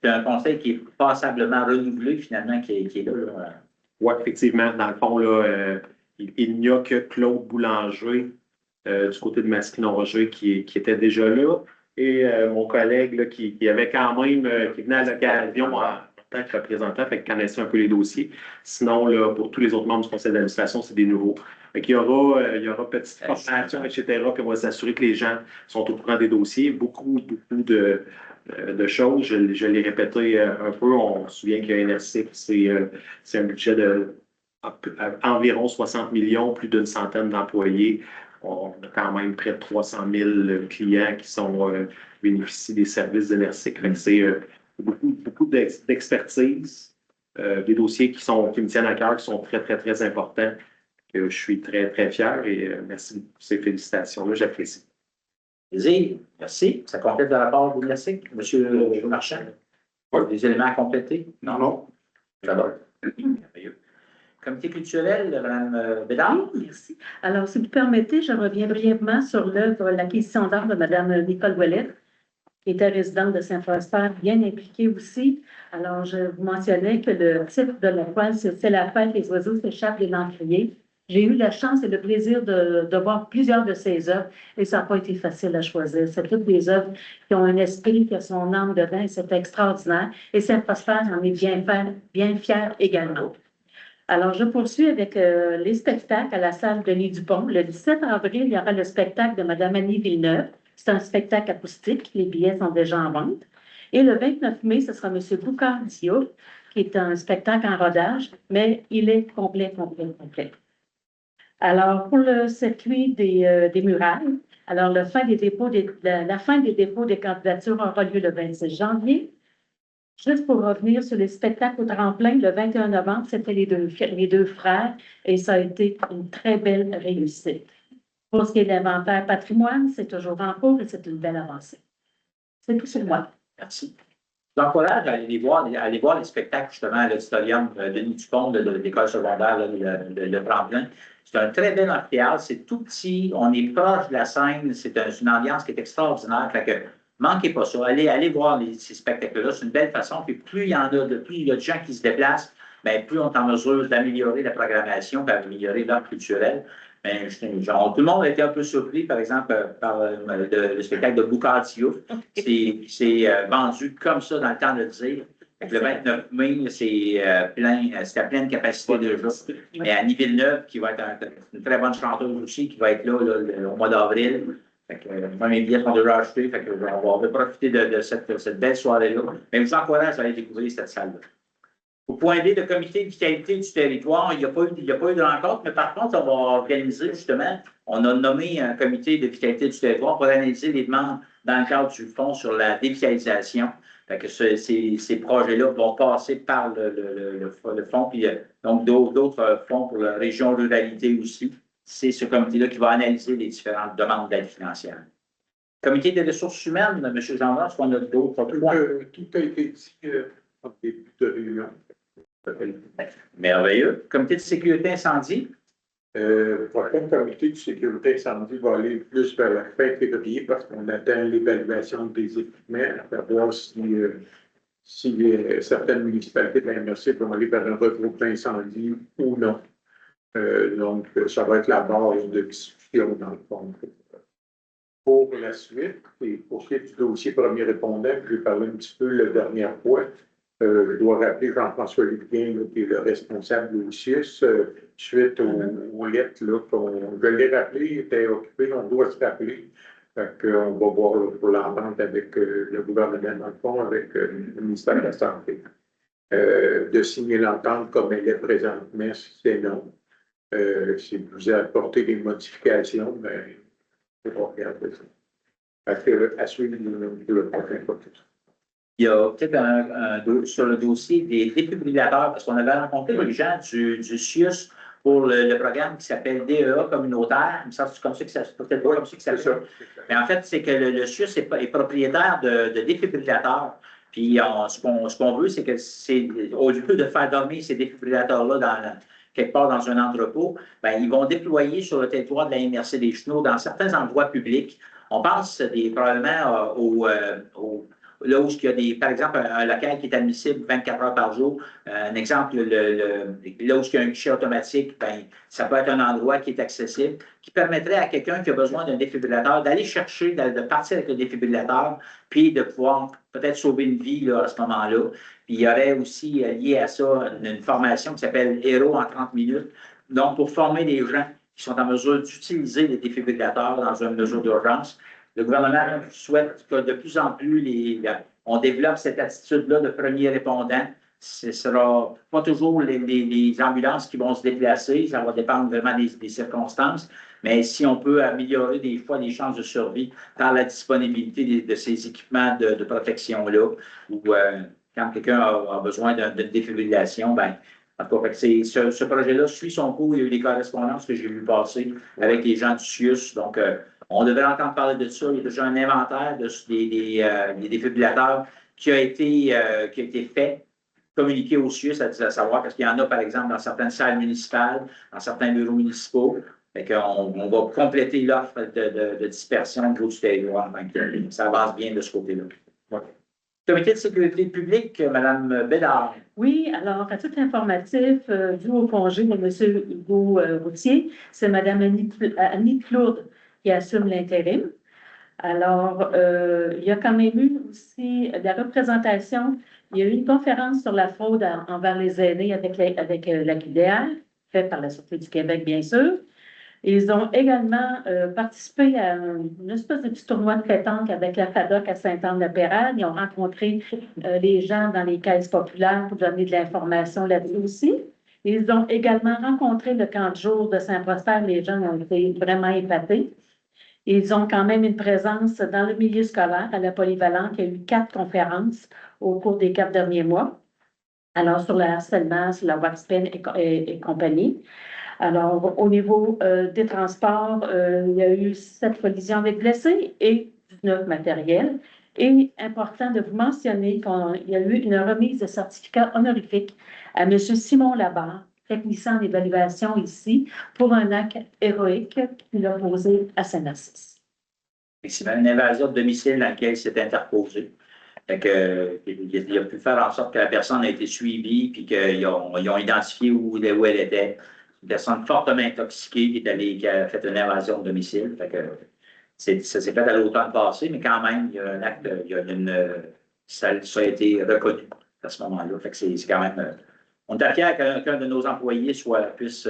c'est un conseil qui est passablement renouvelé, finalement, qui est là. Oui, effectivement. Dans le fond, là, il n'y a que Claude Boulanger du côté de Masquinongé qui était déjà là. Et mon collègue là, qui avait quand même, qui venait à l'occasion en tant que représentant, fait qu'il connaissait un peu les dossiers. Sinon, là, pour tous les autres membres du conseil d'administration, c'est des nouveaux. Il y aura petite formation, etc., puis on va s'assurer que les gens sont au courant des dossiers. Beaucoup de choses. Je l'ai répété un peu. On se souvient qu'un NRC, c'est un budget d'environ 60 millions, plus d'une centaine d'employés. On a quand même près de 300 000 clients qui bénéficient des services d'Énersic. C'est beaucoup d'expertise, des dossiers qui me tiennent à cœur, qui sont très, très, très importants. Je suis très, très fier et merci pour ces félicitations-là. J'apprécie. Plaisir. Merci. Ça complète le rapport d'Énersic. Monsieur Marchand, des éléments à compléter? Non. J'adore. Merveilleux. Comité culturel, Mme Bédard. Merci. Alors, si vous permettez, je reviens brièvement sur l'œuvre L'acquisition d'art de Mme Nicole Ouellette, qui était résidente de Saint-Prosper, bien impliquée aussi. Alors, je vous mentionnais que le titre de la toile, c'est La fête, les oiseaux s'échappent de l'encrier. J'ai eu la chance et le plaisir de voir plusieurs de ces œuvres et ça n'a pas été facile à choisir. C'est toutes des œuvres qui ont un esprit, qui a son âme dedans et c'est extraordinaire. Et Saint-Prosper en est bien fier également. Alors, je poursuis avec les spectacles à la salle Denis Dupont. Le 17 avril, il y aura le spectacle de Mme Annie Villeneuve. C'est un spectacle acoustique. Les billets sont déjà en vente. Et le 29 mai, ce sera M. Boucard Diouf, qui est un spectacle en rodage, mais il est complet. Alors, pour le circuit des murailles, alors la fin des dépôts des candidatures aura lieu le 26 janvier. Juste pour revenir sur les spectacles au tremplin, le 21 novembre, c'était les deux frères et ça a été une très belle réussite. Pour ce qui est de l'inventaire patrimoine, c'est toujours en cours et c'est une belle avancée. C'est tout sur moi. Merci. J'encourage à aller voir les spectacles, justement, à l'auditorium Denis Dupont de l'école secondaire, le tremplin. C'est un très bel amphithéâtre, c'est tout petit, on est proche de la scène, c'est une ambiance qui est extraordinaire. Fait que, manquez pas ça. Allez voir ces spectacles-là. C'est une belle façon. Puis plus il y en a, plus il y a de gens qui se déplacent, bien, plus on est en mesure d'améliorer la programmation, d'améliorer l'art culturel. Mais tout le monde a été un peu surpris, par exemple, par le spectacle de Boucard Diouf. C'est vendu comme ça dans le temps de le dire. Le 29 mai, c'est à pleine capacité déjà. Mais Annie Villeneuve, qui va être une très bonne chanteuse aussi, qui va être là au mois d'avril. Mes billets sont déjà achetés, on va profiter de cette belle soirée-là. Mais je vous encourage à aller découvrir cette salle-là. Au point D, le comité de vitalité du territoire, il n'y a pas eu de rencontre, mais par contre, on va organiser justement, on a nommé un comité de vitalité du territoire pour analyser les demandes dans le cadre du fonds sur la dévitalisation. Ces projets-là vont passer par le fonds, puis donc d'autres fonds pour la région ruralité aussi. C'est ce comité-là qui va analyser les différentes demandes d'aide financière. Comité des ressources humaines, M. Jean-Marc, est-ce qu'on a d'autres points? Tout a été dit en début de réunion. Merveilleux. Comité de sécurité incendie? Le prochain comité de sécurité incendie va aller plus vers la fin février parce qu'on attend l'évaluation des équipements pour voir si certaines municipalités de la MRC vont aller vers un regroupement incendie ou non. Donc, ça va être la base de discussion dans le fond. Pour la suite, et pour ce qui est du dossier premier répondant, j'ai parlé un petit peu la dernière fois, je dois rappeler Jean-François Lupien, qui est le responsable de l'OCIUS, suite aux lettres, je l'ai rappelé, il était occupé, on doit se rappeler. On va voir pour l'entente avec le gouvernement, dans le fond, avec le ministère de la Santé. De signer l'entente comme elle est présentement, c'est non. Si vous apportez des modifications, mais on va regarder ça. À suivre le prochain podcast. Il y a peut-être sur le dossier des défibrillateurs, parce qu'on avait rencontré les gens du CIUS pour le programme qui s'appelle DEA communautaire. Il me semble que c'est comme ça que ça peut-être pas comme ça que ça C'est ça. s'appelle. Mais en fait, c'est que le CIUS est propriétaire de défibrillateurs. Puis ce qu'on veut, c'est que au lieu de faire dormir ces défibrillateurs-là quelque part dans un entrepôt, ben, ils vont déployer sur le territoire de la MRC des Chenaux dans certains endroits publics. On pense probablement là où il y a par exemple, un local qui est admissible 24 heures par jour. Un exemple, là où il y a un guichet automatique, ben, ça peut être un endroit qui est accessible, qui permettrait à quelqu'un qui a besoin d'un défibrillateur d'aller chercher, de partir avec le défibrillateur, puis de pouvoir peut-être sauver une vie là, à ce moment-là. Puis il y aurait aussi lié à ça une formation qui s'appelle Héros en 30 minutes. Donc, pour former des gens qui sont en mesure d'utiliser les défibrillateurs dans une mesure d'urgence. Le gouvernement souhaite que de plus en plus, on développe cette attitude-là de premier répondant. Ce ne sera pas toujours les ambulances qui vont se déplacer, ça va dépendre vraiment des circonstances, mais si on peut améliorer des fois les chances de survie par la disponibilité de ces équipements de protection-là, ou quand quelqu'un a besoin d'une défibrillation, ben, en tout cas, ce projet-là suit son cours. Il y a eu des correspondances que j'ai vues passer avec les gens du CIUS. Donc, on devrait entendre parler de ça. Il y a déjà un inventaire des défibrillateurs qui a été fait, communiqué au CIUS, à savoir parce qu'il y en a, par exemple, dans certaines salles municipales, dans certains bureaux municipaux. Fait on va compléter l'offre de dispersion au niveau du territoire. Donc, ça avance bien de ce côté-là. Ouais. Comité de sécurité publique, Mme Bédard. Oui, alors, à titre informatif, dû au congé de M. Hugo Routier, c'est Mme Annie Claude qui assume l'intérim. Alors, il y a quand même eu aussi de la représentation. Il y a eu une conférence sur la fraude envers les aînés avec la QDR, faite par la Sûreté du Québec, bien sûr. Ils ont également participé à une espèce de petit tournoi de pétanque avec la FADOC à Sainte-Anne-de-Pérade. Ils ont rencontré les gens dans les caisses populaires pour donner de l'information là-dessus aussi. Ils ont également rencontré le camp de jour de Saint-Prosper. Les gens ont été vraiment épatés. Ils ont quand même une présence dans le milieu scolaire à la Polyvalente. Il y a eu 4 conférences au cours des 4 derniers mois. Alors, sur le harcèlement, sur la WAXPEN et compagnie. Alors, au niveau des transports, il y a eu 7 collisions avec blessés et 19 matériels. Et important de vous mentionner qu'il y a eu une remise de certificat honorifique à M. Simon Labarre, technicien d'évaluation ici, pour un acte héroïque qu'il a posé à Saint-Narcisse. C'est une invasion de domicile dans laquelle il s'est interposé. Il a pu faire en sorte que la personne a été suivie puis qu'ils ont identifié où elle était. Une personne fortement intoxiquée qui a fait une invasion de domicile. Ça s'est fait à l'automne passé, mais quand même, il y a un acte, ça a été reconnu à ce moment-là. C'est quand même. On est fiers qu'un de nos employés puisse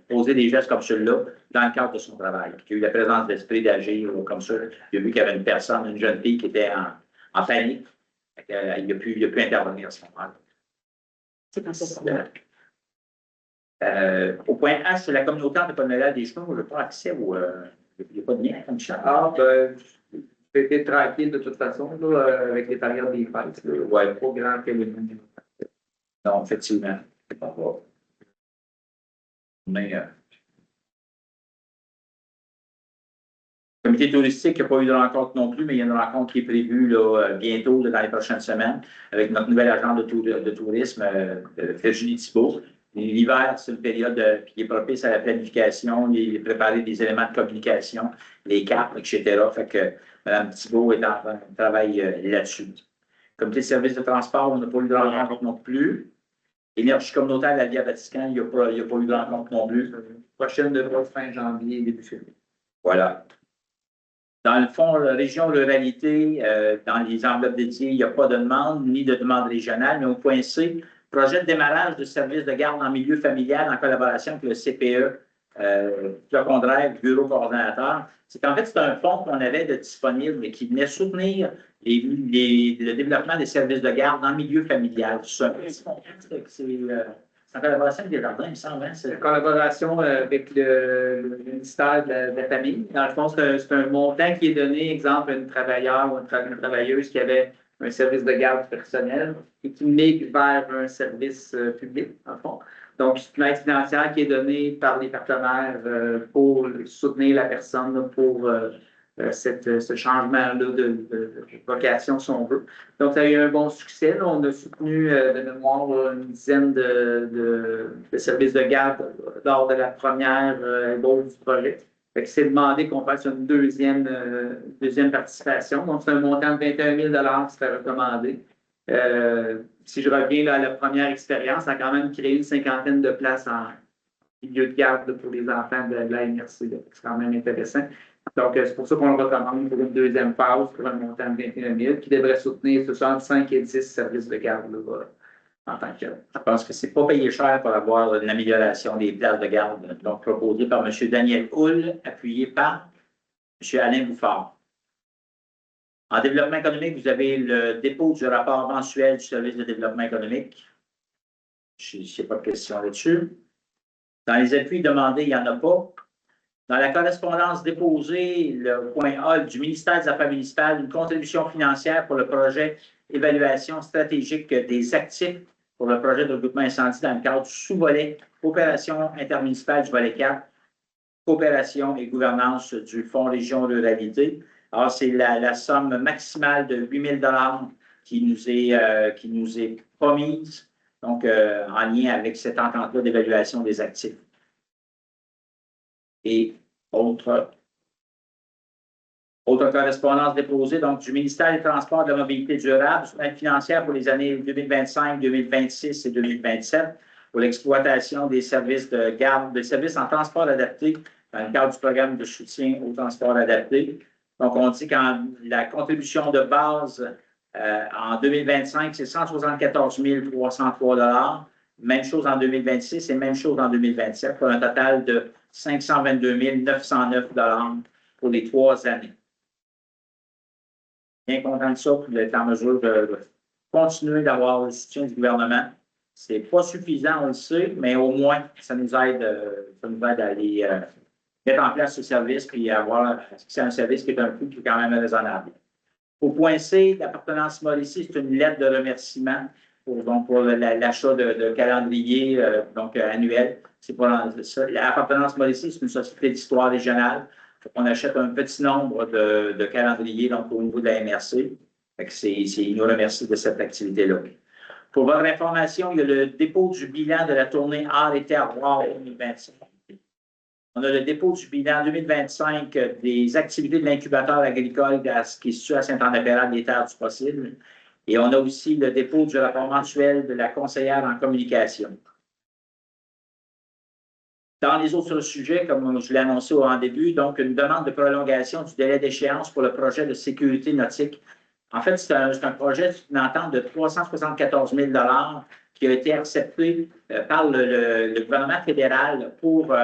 poser des gestes comme celui-là dans le cadre de son travail. Qu'il y a eu la présence d'esprit d'agir comme ça. Il a vu qu'il y avait une personne, une jeune fille qui était en panique. Il a pu intervenir à ce moment-là. C'est comme ça. Au point H, c'est la communauté entrepreneuriale des Chenaux. Je n'ai pas accès il n'y a pas de lien comme ça. Ah, ben, c'était tranquille de toute façon, là, avec les périodes des fêtes. Ouais. Pas grand événement. Non, effectivement. Mais. Le comité touristique, il n'y a pas eu de rencontre non plus, mais il y a une rencontre qui est prévue là, bientôt, là, dans les prochaines semaines, avec notre nouvel agent de tourisme, Virginie Thibault. L'hiver, c'est une période qui est propice à la planification, préparer des éléments de communication, les cartes, etc. Fait que Mme Thibault est en travail là-dessus. Comité de services de transport, on n'a pas eu de rencontre non plus. Énergie communautaire de la Via Vatican, il n'y a pas eu de rencontre non plus. Prochaine devrait être fin janvier, début février. Voilà. Dans le fond, la région ruralité, dans les enveloppes dédiées, il n'y a pas de demande, ni de demande régionale, mais au point C, projet de démarrage de services de garde en milieu familial en collaboration avec le CPE, Clocondrève, bureau coordonnateur. C'est qu'en fait, c'est un fonds qu'on avait de disponible et qui venait soutenir le développement des services de garde en milieu familial. C'est en collaboration avec Desjardins, il me semble. En collaboration avec le ministère de la Famille. Dans le fond, c'est un montant qui est donné, exemple, à une travailleur ou une travailleuse qui avait un service de garde personnel et qui migre vers un service public, en fond. Donc, c'est une aide financière qui est donnée par les partenaires pour soutenir la personne pour ce changement-là de vocation, si on veut. Donc, ça a eu un bon succès. Là. On a soutenu de mémoire une dizaine de services de garde lors de la première ébauche du projet. C'est demandé qu'on fasse une deuxième participation. Donc, c'est un montant de 21 000 qui serait recommandé. Si je reviens là, à la première expérience, ça a quand même créé une cinquantaine de places en milieu de garde là, pour les enfants de la MRC. C'est quand même intéressant. Donc, c'est pour ça qu'on le recommande pour une deuxième phase pour un montant de 21 000 qui devrait soutenir 65 et 10 services de garde là, en tant que. Je pense que c'est pas payé cher pour avoir une amélioration des places de garde, donc proposée par M. Daniel Hull, appuyé par M. Alain Bouffard. En développement économique, vous avez le dépôt du rapport mensuel du service de développement économique. Je ne sais pas de questions là-dessus. Dans les appuis demandés, il n'y en a pas. Dans la correspondance déposée, le point A du ministère des Affaires municipales, une contribution financière pour le projet évaluation stratégique des actifs pour le projet de regroupement incendie dans le cadre du sous-volet coopération intermunicipale du volet 4, coopération et gouvernance du Fonds Région Ruralité. Alors, c'est la somme maximale de 8 000 qui nous est promise, donc en lien avec cette entente-là d'évaluation des actifs. Et autre correspondance déposée, donc du ministère des Transports et de la Mobilité durable, sur l'aide financière pour les années 2025, 2026 et 2027 pour l'exploitation des services de garde, des services en transport adapté dans le cadre du programme de soutien au transport adapté. Donc, on dit que la contribution de base en 2025, c'est 174 303 $. Même chose en 2026 et même chose en 2027 pour un total de 522 909 $ pour les 3 années. Bien content de ça pour être en mesure de continuer d'avoir le soutien du gouvernement. Ce n'est pas suffisant, on le sait, mais au moins, ça nous aide à aller mettre en place ce service et avoir c'est un service qui est un coût qui est quand même raisonnable. Au point C, l'appartenance Mauricie, c'est une lettre de remerciement pour l'achat de calendrier annuel. C'est pour l'appartenance Mauricie, c'est une société d'histoire régionale. On achète un petit nombre de calendriers donc, au niveau de la MRC. Ils nous remercient de cette activité-là. Pour votre information, il y a le dépôt du bilan de la tournée Art et Terroir 2025. On a le dépôt du bilan 2025 des activités de l'incubateur agricole qui est situé à Saint-André-Pérade des Terres du Possible. Et on a aussi le dépôt du rapport mensuel de la conseillère en communication. Dans les autres sujets, comme je l'ai annoncé en début, donc une demande de prolongation du délai d'échéance pour le projet de sécurité nautique. En fait, c'est un projet d'une entente de 374 000 $ qui a été accepté par le gouvernement fédéral pour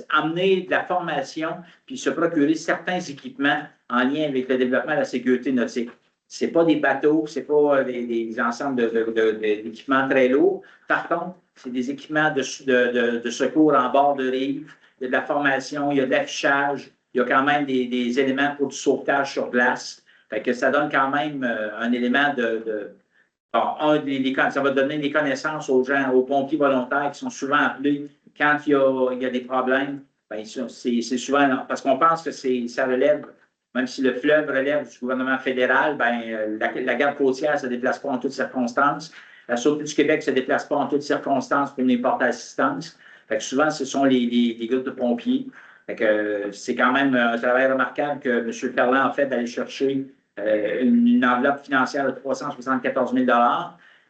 amener de la formation puis se procurer certains équipements en lien avec le développement de la sécurité nautique. Ce n'est pas des bateaux, ce n'est pas des ensembles d'équipements très lourds. Par contre, c'est des équipements de secours en bord de rive. Il y a de la formation, il y a de l'affichage, il y a quand même des éléments pour du sauvetage sur place. Fait que ça donne quand même un élément ça va donner des connaissances aux gens, aux pompiers volontaires qui sont souvent appelés quand il y a des problèmes. C'est souvent parce qu'on pense que ça relève. Même si le fleuve relève du gouvernement fédéral, la garde côtière ne se déplace pas en toutes circonstances. La Sûreté du Québec ne se déplace pas en toutes circonstances pour une porte assistance. Souvent, ce sont les groupes de pompiers. C'est quand même un travail remarquable que M. Ferland a fait d'aller chercher une enveloppe financière de 374 000 $.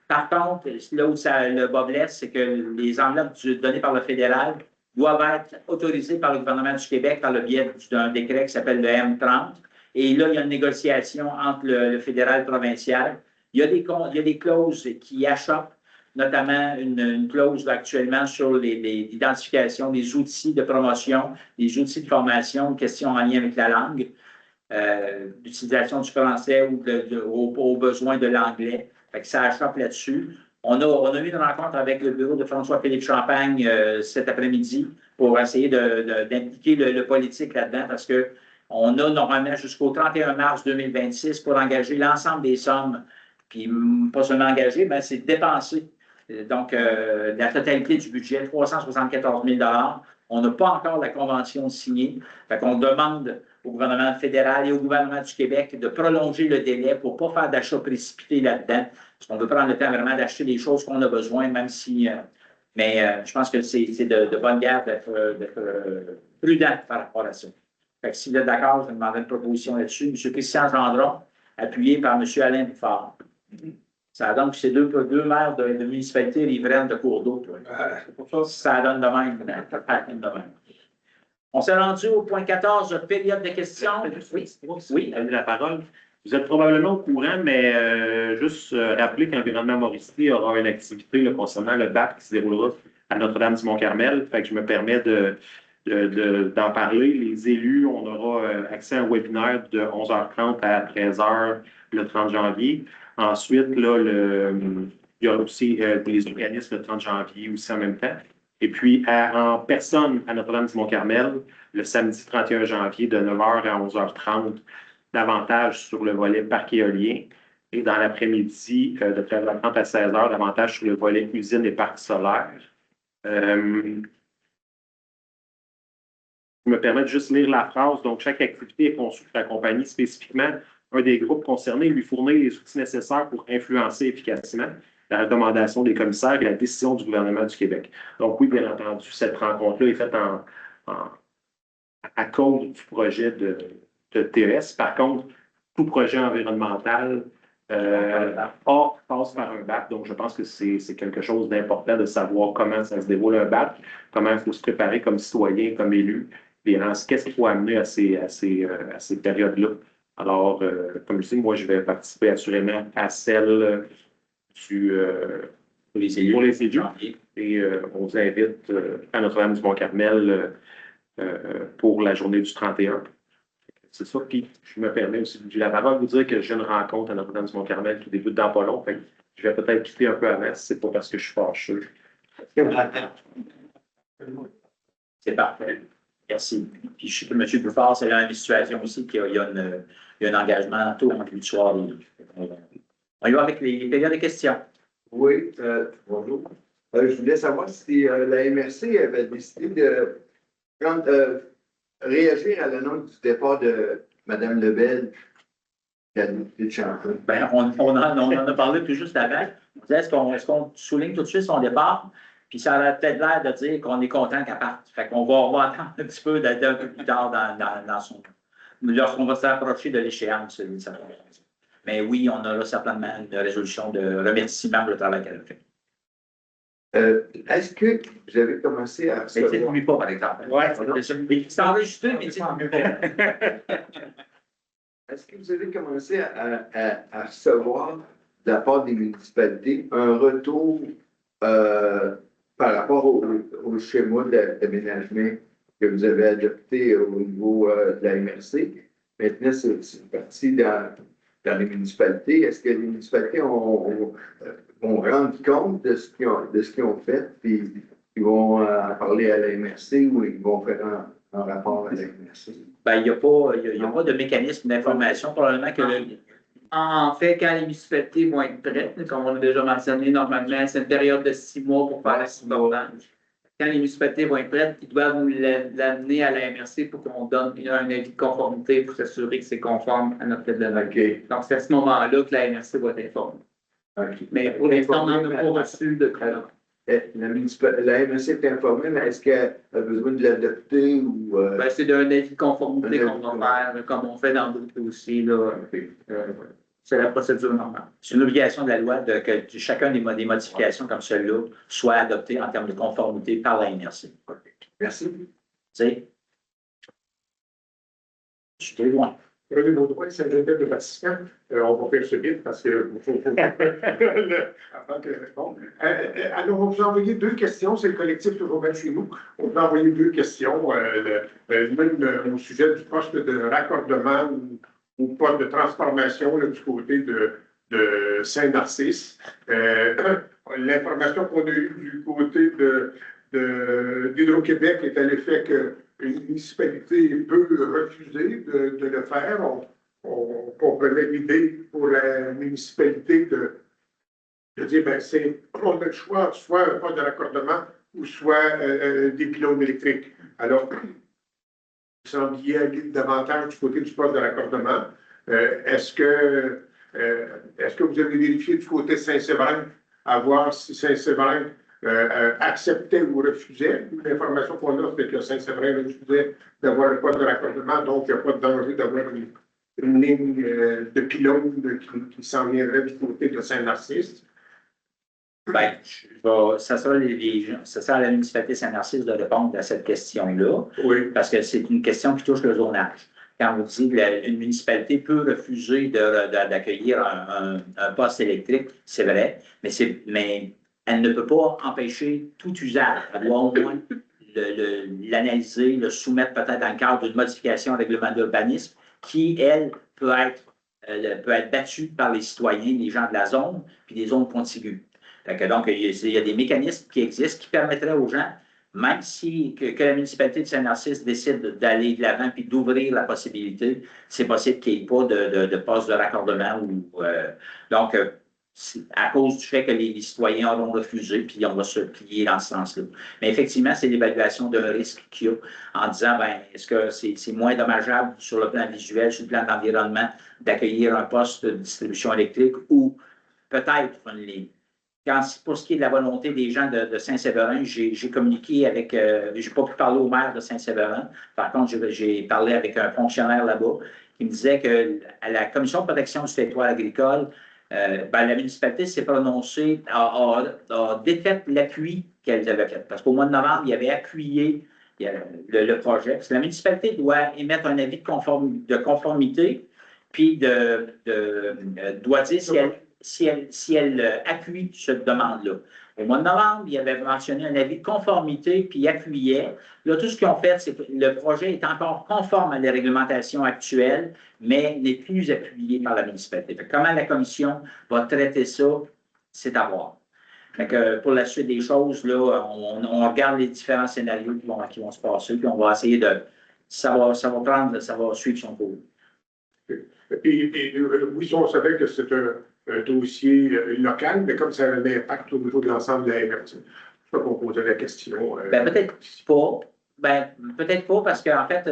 Par contre, là où le bas blesse, c'est que les enveloppes données par le fédéral doivent être autorisées par le gouvernement du Québec par le biais d'un décret qui s'appelle le M30. Et là, il y a une négociation entre le fédéral et le provincial. Il y a des clauses qui achoppent, notamment une clause actuellement sur l'identification des outils de promotion, des outils de formation, une question en lien avec la langue, l'utilisation du français ou aux besoins de l'anglais. Ça achoppe là-dessus. On a eu une rencontre avec le bureau de François-Philippe Champagne cet après-midi pour essayer d'impliquer le politique là-dedans parce que On a normalement jusqu'au 31 mars 2026 pour engager l'ensemble des sommes, puis pas seulement engager, mais c'est dépenser. Donc, la totalité du budget, 374 000 $. On n'a pas encore la convention signée. Fait qu'on demande au gouvernement fédéral et au gouvernement du Québec de prolonger le délai pour ne pas faire d'achat précipité là-dedans. Parce qu'on veut prendre le temps vraiment d'acheter les choses qu'on a besoin, même si... mais je pense que c'est de bonne guerre d'être prudent par rapport à ça. Fait que s'il est d'accord, je vais demander une proposition là-dessus. M. Christian Gendron, appuyé par M. Alain Bouffard. Ça donne que c'est deux maires de municipalités riveraines de cours d'eau. Ça donne de même. On s'est rendu au point 14, période de questions. Oui, avez la parole. Vous êtes probablement au courant, mais juste rappeler qu'Environnement Mauricie aura une activité là, concernant le BAP qui se déroulera à Notre-Dame-du-Mont-Carmel. Fait que je me permets d'en parler. Les élus, on aura accès à un webinaire de 11h30 à 13h le 30 janvier. Ensuite, là, il y aura aussi les organismes le 30 janvier aussi en même temps. Et puis, en personne à Notre-Dame-du-Mont-Carmel, le samedi 31 janvier de 9h à 11h30, davantage sur le volet parc éolien. Et dans l'après-midi, de 13h30 à 16h, davantage sur le volet usine et parc solaire. Je me permets de juste lire la phrase. Donc, chaque activité est conçue pour accompagner spécifiquement un des groupes concernés et lui fournir les outils nécessaires pour influencer efficacement la recommandation des commissaires et la décision du gouvernement du Québec. Donc, oui, bien entendu, cette rencontre-là est faite à cause du projet de TES. Par contre, tout projet environnemental passe par un BAP. Donc, je pense que c'est quelque chose d'important de savoir comment ça se déroule un BAP, comment il faut se préparer comme citoyen, comme élu, et qu'est-ce qu'il faut amener à ces périodes-là. Alors, comme je dis, moi, je vais participer assurément à celle pour les élus. Et on vous invite à Notre-Dame-du-Mont-Carmel pour la journée du 31. C'est ça. Puis, je me permets aussi de la parole de vous dire que j'ai une rencontre à Notre-Dame-du-Mont-Carmel qui débute dans pas long. Fait que je vais peut-être quitter un peu avant si c'est pas parce que je suis fâcheux. C'est parfait. Merci. Puis, je sais que M. Bouffard, c'est la même situation aussi, qu'il y a un engagement tôt entre le soir. On y va avec les périodes de questions. Oui, bonjour. Je voulais savoir si la MRC avait décidé de réagir à l'annonce du départ de Mme Lebel, qui a décidé de changer. Bien, on en a parlé tout juste avant. On disait, est-ce qu'on souligne tout de suite son départ? Puis ça a peut-être l'air de dire qu'on est content qu'elle parte. Fait qu'on va attendre un petit peu d'un peu plus tard dans son... Lorsqu'on va s'approcher de l'échéance. Mais oui, on a là certainement une résolution de remerciement pour le travail qu'elle a fait. Est-ce que vous avez commencé à recevoir... Mais dites-lui pas, par exemple. Oui, c'est enregistré, mais dites-lui pas. Est-ce que vous avez commencé à recevoir de la part des municipalités un retour par rapport au schéma d'aménagement que vous avez adopté au niveau de la MRC? Maintenant, c'est parti dans les municipalités. Est-ce que les municipalités vont rendre compte de ce qu'ils ont fait, puis ils vont en parler à la MRC ou ils vont faire un rapport à la MRC? Bien, il n'y a pas de mécanisme d'information. Probablement que En fait, quand les municipalités vont être prêtes, comme on a déjà mentionné, normalement, c'est une période de 6 mois pour faire la subordonnance. Quand les municipalités vont être prêtes, ils doivent nous l'amener à la MRC pour qu'on donne un avis de conformité pour s'assurer que c'est conforme à notre règlement. Okay. Donc, c'est à ce moment-là que la MRC va être informée. Okay. Mais pour l'instant, on n'a pas reçu de prénom. La MRC est informée, mais est-ce qu'elle a besoin de l'adopter ou... Ben, c'est d'un avis de conformité qu'on va faire, comme on fait dans d'autres dossiers. C'est la procédure normale. c'est une obligation de la loi que chacun des modifications comme celle-là soit adoptée en termes de conformité par la MRC. Merci. Tu sais, je suis très loin. René Baudouin, Saint-Geneviève de Vatican. On va faire ce vite parce que avant que je réponde. Alors, on vous a envoyé 2 questions. C'est le collectif Toujours Belle chez nous. On vous a envoyé 2 questions. Même au sujet du poste de raccordement ou poste de transformation là, du côté de Saint-Narcisse. L'information qu'on a eue du côté d'Hydro-Québec est à l'effet que une municipalité peut refuser de le faire. On comprenait l'idée pour la municipalité de dire, ben, on a le choix, soit un poste de raccordement ou soit des pylônes électriques. Alors, vous sembliez aller davantage du côté du poste de raccordement. Est-ce que vous avez vérifié du côté Saint-Séverin à voir si Saint-Séverin acceptait ou refusait? L'information qu'on a, c'est que Saint-Séverin refusait d'avoir le poste de raccordement, donc il n'y a pas de danger d'avoir une ligne de pylône qui s'en viendrait du côté de Saint-Narcisse. Ben, ça sera à la municipalité Saint-Narcisse de répondre à cette question-là, Oui. parce que c'est une question qui touche le zonage. Quand vous dites qu'une municipalité peut refuser d'accueillir un poste électrique, c'est vrai, mais elle ne peut pas empêcher tout usage. Elle doit au moins l'analyser, le soumettre peut-être dans le cadre d'une modification au règlement d'urbanisme qui, elle, peut être battue par les citoyens, les gens de la zone, puis des zones contiguës. Donc, il y a des mécanismes qui existent qui permettraient aux gens, même si que la municipalité de Saint-Narcisse décide d'aller de l'avant puis d'ouvrir la possibilité, c'est possible qu'il n'y ait pas de poste de raccordement. Donc, à cause du fait que les citoyens auront refusé, puis on va se plier dans ce sens-là. Mais effectivement, c'est l'évaluation d'un risque qu'il y a en disant, ben, est-ce que c'est moins dommageable sur le plan visuel, sur le plan d'environnement, d'accueillir un poste de distribution électrique ou peut-être une ligne. Pour ce qui est de la volonté des gens de Saint-Séverin, j'ai communiqué avec, je n'ai pas pu parler au maire de Saint-Séverin, par contre, j'ai parlé avec un fonctionnaire là-bas qui me disait que à la Commission de protection du territoire agricole, la municipalité s'est prononcée, a défait l'appui qu'elle avait fait. Parce qu'au mois de novembre, il avait appuyé le projet. Parce que la municipalité doit émettre un avis de conformité, puis doit dire si elle appuie cette demande-là. Au mois de novembre, il avait mentionné un avis de conformité, puis il appuyait. Là, tout ce qu'ils ont fait, c'est que le projet est encore conforme à la réglementation actuelle, mais n'est plus appuyé par la municipalité. Comment la commission va traiter ça, c'est à voir. Pour la suite des choses, là, on regarde les différents scénarios qui vont se passer, puis on va essayer de... Ça va suivre son cours. Et oui, on savait que c'est un dossier local, mais comme ça a un impact au niveau de l'ensemble de la MRC. C'est ça qu'on posait la question. Peut-être pas. Peut-être pas, parce qu'en fait,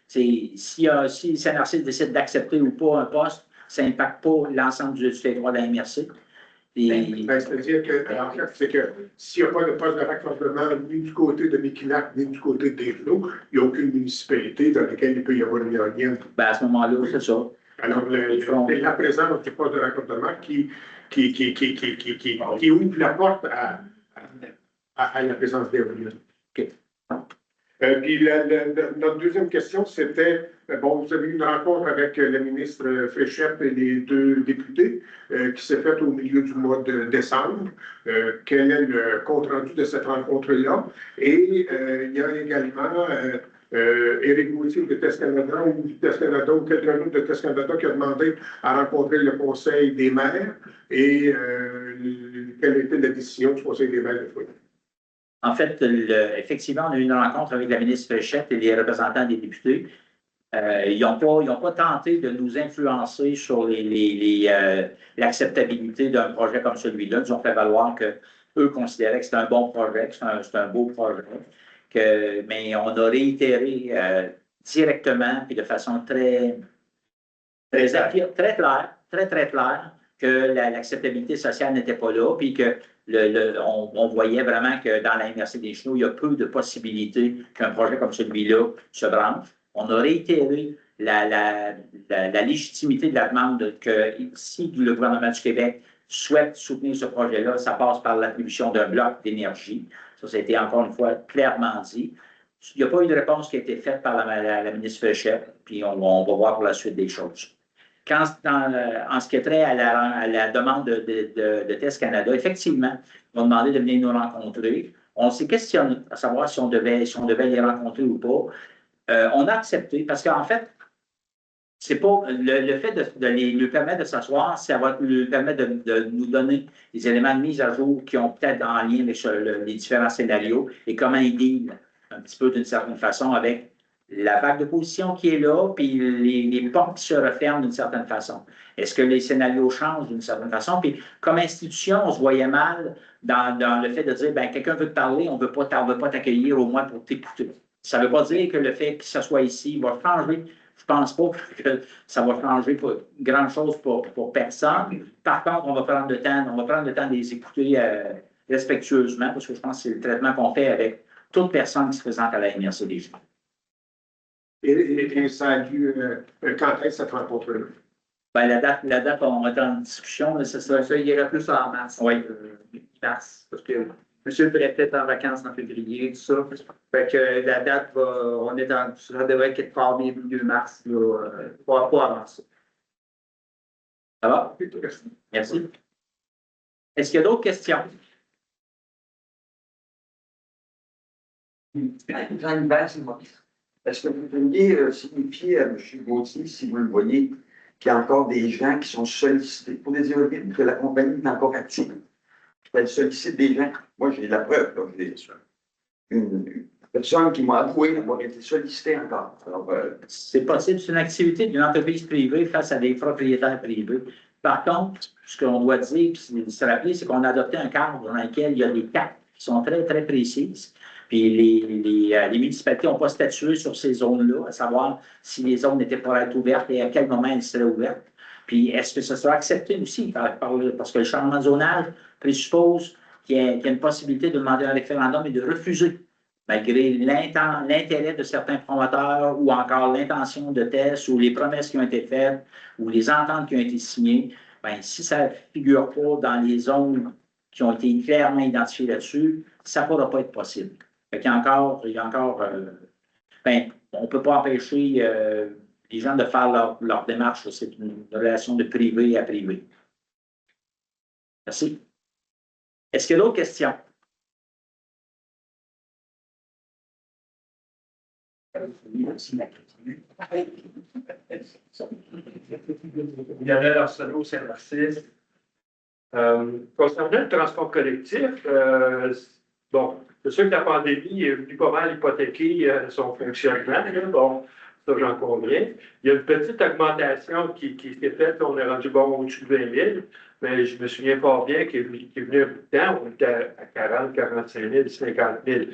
si Saint-Narcisse décide d'accepter ou pas un poste, ça n'impacte pas l'ensemble du territoire de la MRC. C'est-à-dire que, en fait, c'est que s'il n'y a pas de poste de raccordement ni du côté de Mikinak, ni du côté des Flots, il n'y a aucune municipalité dans laquelle il peut y avoir une éolienne. À ce moment-là, c'est ça. Alors, c'est la présence du poste de raccordement qui ouvre la porte à la présence d'éoliennes. OK. Puis notre deuxième question, c'était, bon, vous avez eu une rencontre avec le ministre Fréchette et les deux députés qui s'est faite au milieu du mois de décembre. Quel est le compte-rendu de cette rencontre-là? Et il y a également Éric Gauthier de Test Canada ou quelqu'un d'autre de Test Canada qui a demandé à rencontrer le Conseil des maires et quelle était la décision du Conseil des maires de Fouillé. En fait, effectivement, on a eu une rencontre avec la ministre Fréchette et les représentants des députés. Ils n'ont pas tenté de nous influencer sur l'acceptabilité d'un projet comme celui-là. Ils ont fait valoir qu'eux considéraient que c'était un bon projet, que c'est un beau projet. Mais on a réitéré directement et de façon très claire que l'acceptabilité sociale n'était pas là, puis que on voyait vraiment que dans la MRC des Chenaux, il y a peu de possibilités qu'un projet comme celui-là se branche. On a réitéré la légitimité de la demande que si le gouvernement du Québec souhaite soutenir ce projet-là, ça passe par l'attribution d'un bloc d'énergie. Ça a été encore une fois clairement dit. Il n'y a pas eu de réponse qui a été faite par la ministre Fréchette, puis on va voir pour la suite des choses. En ce qui est trait à la demande de Test Canada, effectivement, ils m'ont demandé de venir nous rencontrer. On s'est questionné à savoir si on devait les rencontrer ou pas. On a accepté parce qu'en fait, c'est pas le fait de lui permettre de s'asseoir, ça va lui permettre de nous donner des éléments de mise à jour qui ont peut-être en lien avec les différents scénarios et comment ils dealent un petit peu d'une certaine façon avec la vague de position qui est là, puis les portes qui se referment d'une certaine façon. Est-ce que les scénarios changent d'une certaine façon? Puis comme institution, on se voyait mal dans le fait de dire, ben quelqu'un veut te parler, on ne veut pas t'accueillir au moins pour t'écouter. Ça ne veut pas dire que le fait que ce soit ici va changer. Je ne pense pas que ça va changer grand-chose pour personne. Par contre, on va prendre le temps de les écouter respectueusement, parce que je pense que c'est le traitement qu'on fait avec toute personne qui se présente à la MRC des gens. Et ça a dû, quand est-ce que ça te rencontre-là? Ben, la date, on est en discussion, là, c'est ça. Ça irait plus en mars. Oui. Mars, parce que monsieur le préfet est en vacances en février, tout ça. Fait que la date ça devrait être quelque part milieu mars, là, pas avant ça. Ça va? Merci. Est-ce qu'il y a d'autres questions? Jean Hubert, c'est Maurice. Est-ce que vous pourriez signifier à M. Gauthier, si vous le voyez, qu'il y a encore des gens qui sont sollicités pour des éoliennes, que la compagnie est encore active? Elle sollicite des gens. Moi, j'ai la preuve. J'ai une personne qui m'a avoué avoir été sollicitée encore. Alors, c'est possible. C'est une activité d'une entreprise privée face à des propriétaires privés. Par contre, ce qu'on doit dire, puis se rappeler, c'est qu'on a adopté un cadre dans lequel il y a des cartes qui sont très, très précises. Puis les municipalités n'ont pas statué sur ces zones-là, à savoir si les zones n'étaient pas être ouvertes et à quel moment elles seraient ouvertes. Puis est-ce que ça sera accepté aussi? Parce que le changement de zonage présuppose qu'il y a une possibilité de demander un référendum et de refuser, malgré l'intérêt de certains promoteurs ou encore l'intention de test ou les promesses qui ont été faites ou les ententes qui ont été signées. Bien, si ça ne figure pas dans les zones qui ont été clairement identifiées là-dessus, ça ne pourra pas être possible. Il y a encore on ne peut pas empêcher les gens de faire leur démarche. C'est une relation de privé à privé. Merci. Est-ce qu'il y a d'autres questions? Lionel Arsenault, Saint-Narcisse. Concernant le transport collectif, bon, c'est sûr que la pandémie est venue pas mal hypothéquer son fonctionnement. Là. Bon, ça, j'en conviens. Il y a une petite augmentation qui s'est faite. On est rendu bon au-dessus de 20 000, mais je me souviens pas bien qu'il est venu un bout de temps. On était à 40, 45 000, 50 000.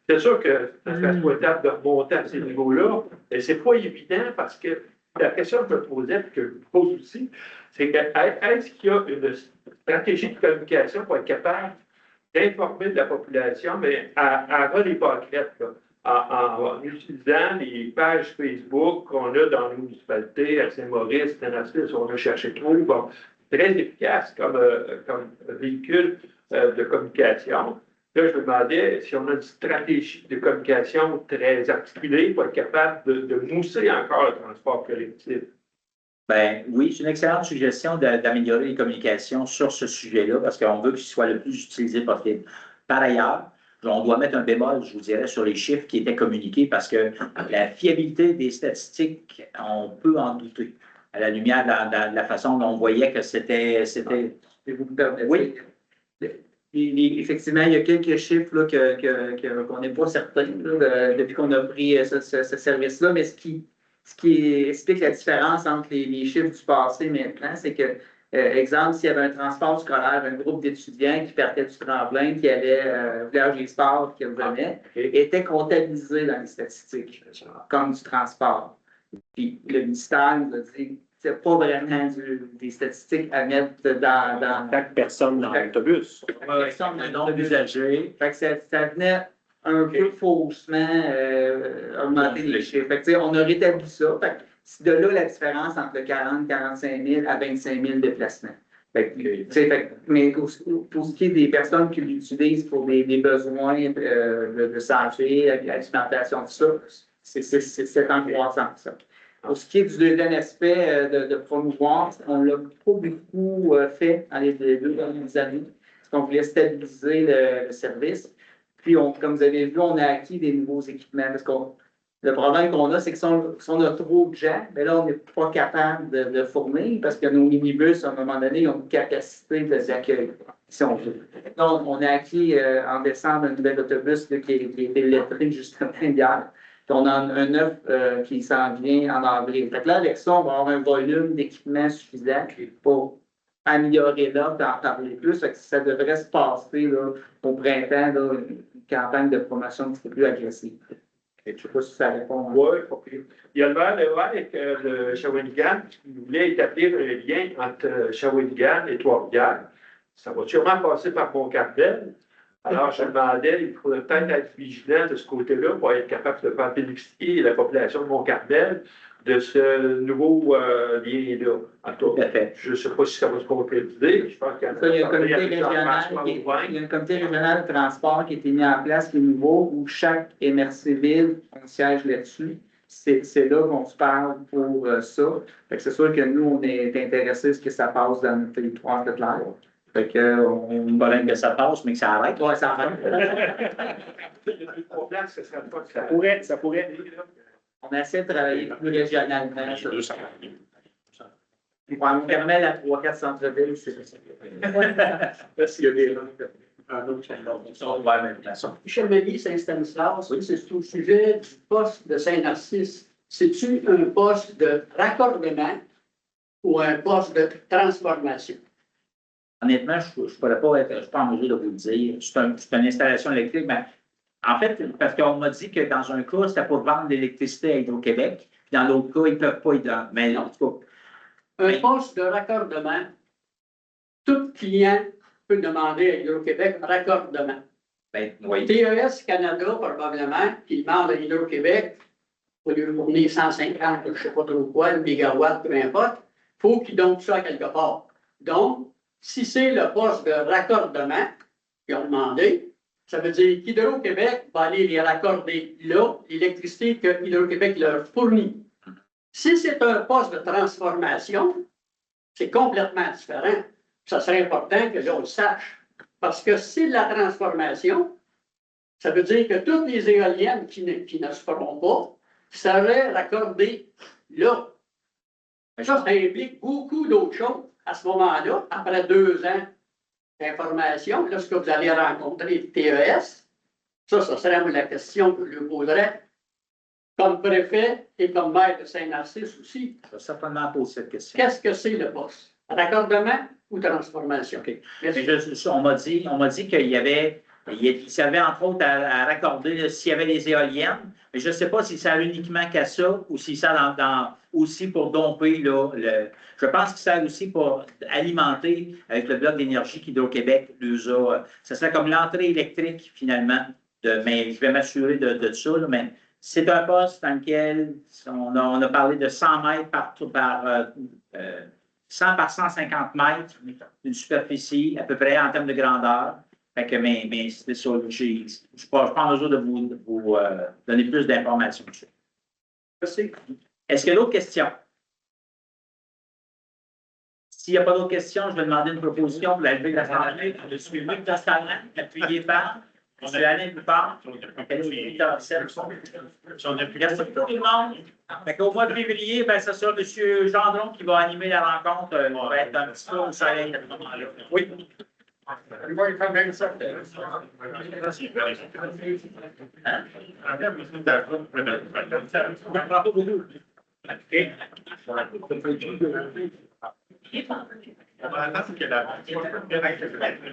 C'est sûr que ça serait souhaitable de remonter à ces niveaux-là, mais c'est pas évident parce que la question que je me posais, et que je vous pose aussi, c'est que est-ce qu'il y a une stratégie de communication pour être capable d'informer la population, mais à ras des pâquerettes, en utilisant les pages Facebook qu'on a dans les municipalités, à Saint-Maurice, Saint-Narcisse, on a cherché trop, bon, très efficace comme véhicule de communication. Là, je me demandais si on a une stratégie de communication très articulée pour être capable de mousser encore le transport collectif. Ben oui, c'est une excellente suggestion d'améliorer les communications sur ce sujet-là parce qu'on veut qu'il soit le plus utilisé possible. Par ailleurs, on doit mettre un bémol, je vous dirais, sur les chiffres qui étaient communiqués parce que la fiabilité des statistiques, on peut en douter à la lumière de la façon dont on voyait que c'était... Vous me permettez? Oui. Effectivement, il y a quelques chiffres là, qu'on n'est pas certain là, depuis qu'on a pris ce service-là, mais ce qui explique la différence entre les chiffres du passé et maintenant, c'est que, exemple, s'il y avait un transport scolaire, un groupe d'étudiants qui partait du tremplin, qui allait village des sports, qui revenait, était comptabilisé dans les statistiques comme du transport. Puis le ministère nous a dit c'est pas vraiment des statistiques à mettre dans chaque personne dans l'autobus. Un nombre d'usagers. Fait que ça venait un peu faussement augmenter les chiffres. Fait que, on a rétabli ça. Fait que c'est de là la différence entre le 40 45 000 à 25 000 déplacements. Fait que, mais pour ce qui est des personnes qui l'utilisent pour des besoins de santé, l'alimentation, tout ça, c'est en croissance. Ça. Pour ce qui est du deuxième aspect de promouvoir, on l'a pas beaucoup fait dans les 2 dernières années, parce qu'on voulait stabiliser le service. Puis, comme vous avez vu, on a acquis des nouveaux équipements. Parce que le problème qu'on a, c'est que si on a trop de gens, mais là, on n'est pas capable de fournir parce que nos minibus, à un moment donné, ont une capacité d'accueil, si on veut. Donc, on a acquis en décembre un nouvel autobus là, qui est lettré justement hier. Puis on a un neuf qui s'en vient en avril. Fait que là, avec ça, on va avoir un volume d'équipement suffisant pour améliorer l'offre et en parler plus. Fait que ça devrait se passer là, au printemps, là, une campagne de promotion un petit peu plus agressive. Je ne sais pas si ça répond. Oui, OK. Il y a le maire Lévesque de Shawinigan qui voulait établir un lien entre Shawinigan et Trois-Rivières. Ça va sûrement passer par Mont-Cardel. Alors, je me demandais, il faudrait peut-être être vigilant de ce côté-là pour être capable de faire bénéficier la population de Mont-Cardel de ce nouveau lien-là. En tout cas, je ne sais pas si ça va se concrétiser. Je pense qu'il Il y a un comité régional de transport qui a été mis en place, qui est nouveau, où chaque MRC-ville a un siège là-dessus. C'est là qu'on se parle pour ça. Fait que c'est sûr que nous, on est intéressés à ce que ça passe dans notre territoire de clair. Fait que, on Pas même que ça passe, mais que ça arrête. Ouais, ça arrête. Ça pourrait. On essaie de travailler plus régionalement. On permet la 3-4 centres-villes, c'est ça. S'il y a des Michel Mélis, Saint-Stanislas, c'est au sujet du poste de Saint-Narcisse. C'est-tu un poste de raccordement ou un poste de transformation? Honnêtement, je ne pourrais pas être, je suis pas en mesure de vous le dire. C'est une installation électrique, mais en fait, parce qu'on m'a dit que dans un cas, c'était pour vendre de l'électricité à Hydro-Québec, puis dans l'autre cas, ils ne peuvent pas y donner. Mais en tout cas. Un poste de raccordement, tout client peut demander à Hydro-Québec raccordement. Ben, oui. TES Canada, probablement, qui demande à Hydro-Québec, pour lui fournir 150, je ne sais pas trop quoi, le mégawatt, peu importe, il faut qu'il donne ça quelque part. Donc, si c'est le poste de raccordement qu'ils ont demandé, ça veut dire qu'Hydro-Québec va aller les raccorder là, l'électricité que Hydro-Québec leur fournit. Si c'est un poste de transformation, c'est complètement différent. Ça serait important que l'on le sache. Parce que si la transformation, ça veut dire que toutes les éoliennes qui ne se feront pas seraient raccordées là. Ça implique beaucoup d'autres choses. À ce moment-là, après 2 ans d'information, lorsque vous allez rencontrer le TES, ça serait la question que je lui poserais comme préfet et comme maire de Saint-Narcisse aussi. Je vais certainement poser cette question. Qu'est-ce que c'est le poste? Raccordement ou transformation? OK. Mais on m'a dit qu'il y avait, il servait entre autres à raccorder s'il y avait les éoliennes, mais je ne sais pas si ça sert uniquement qu'à ça ou si ça aussi pour domper là, je pense que ça sert aussi pour alimenter avec le bloc d'énergie qu'Hydro-Québec nous a. Ça serait comme l'entrée électrique finalement. Mais je vais m'assurer de ça, là, mais c'est un poste dans lequel on a parlé de 100 mètres par 100 par 150 mètres d'une superficie, à peu près en termes de grandeur. Fait que, mais c'est ça, je ne suis pas en mesure de vous donner plus d'informations dessus. Merci. Est-ce qu'il y a d'autres questions? S'il n'y a pas d'autres questions, je vais demander une proposition pour la levée de l'Assemblée. Je suis Luc Dostalan, appuyé par M. Alain Poupard. Merci beaucoup tout le monde. Au mois de février, ben, ce sera M. Gendron qui va animer la rencontre. On va être un petit peu au soleil à ce moment-là. Oui. Hein?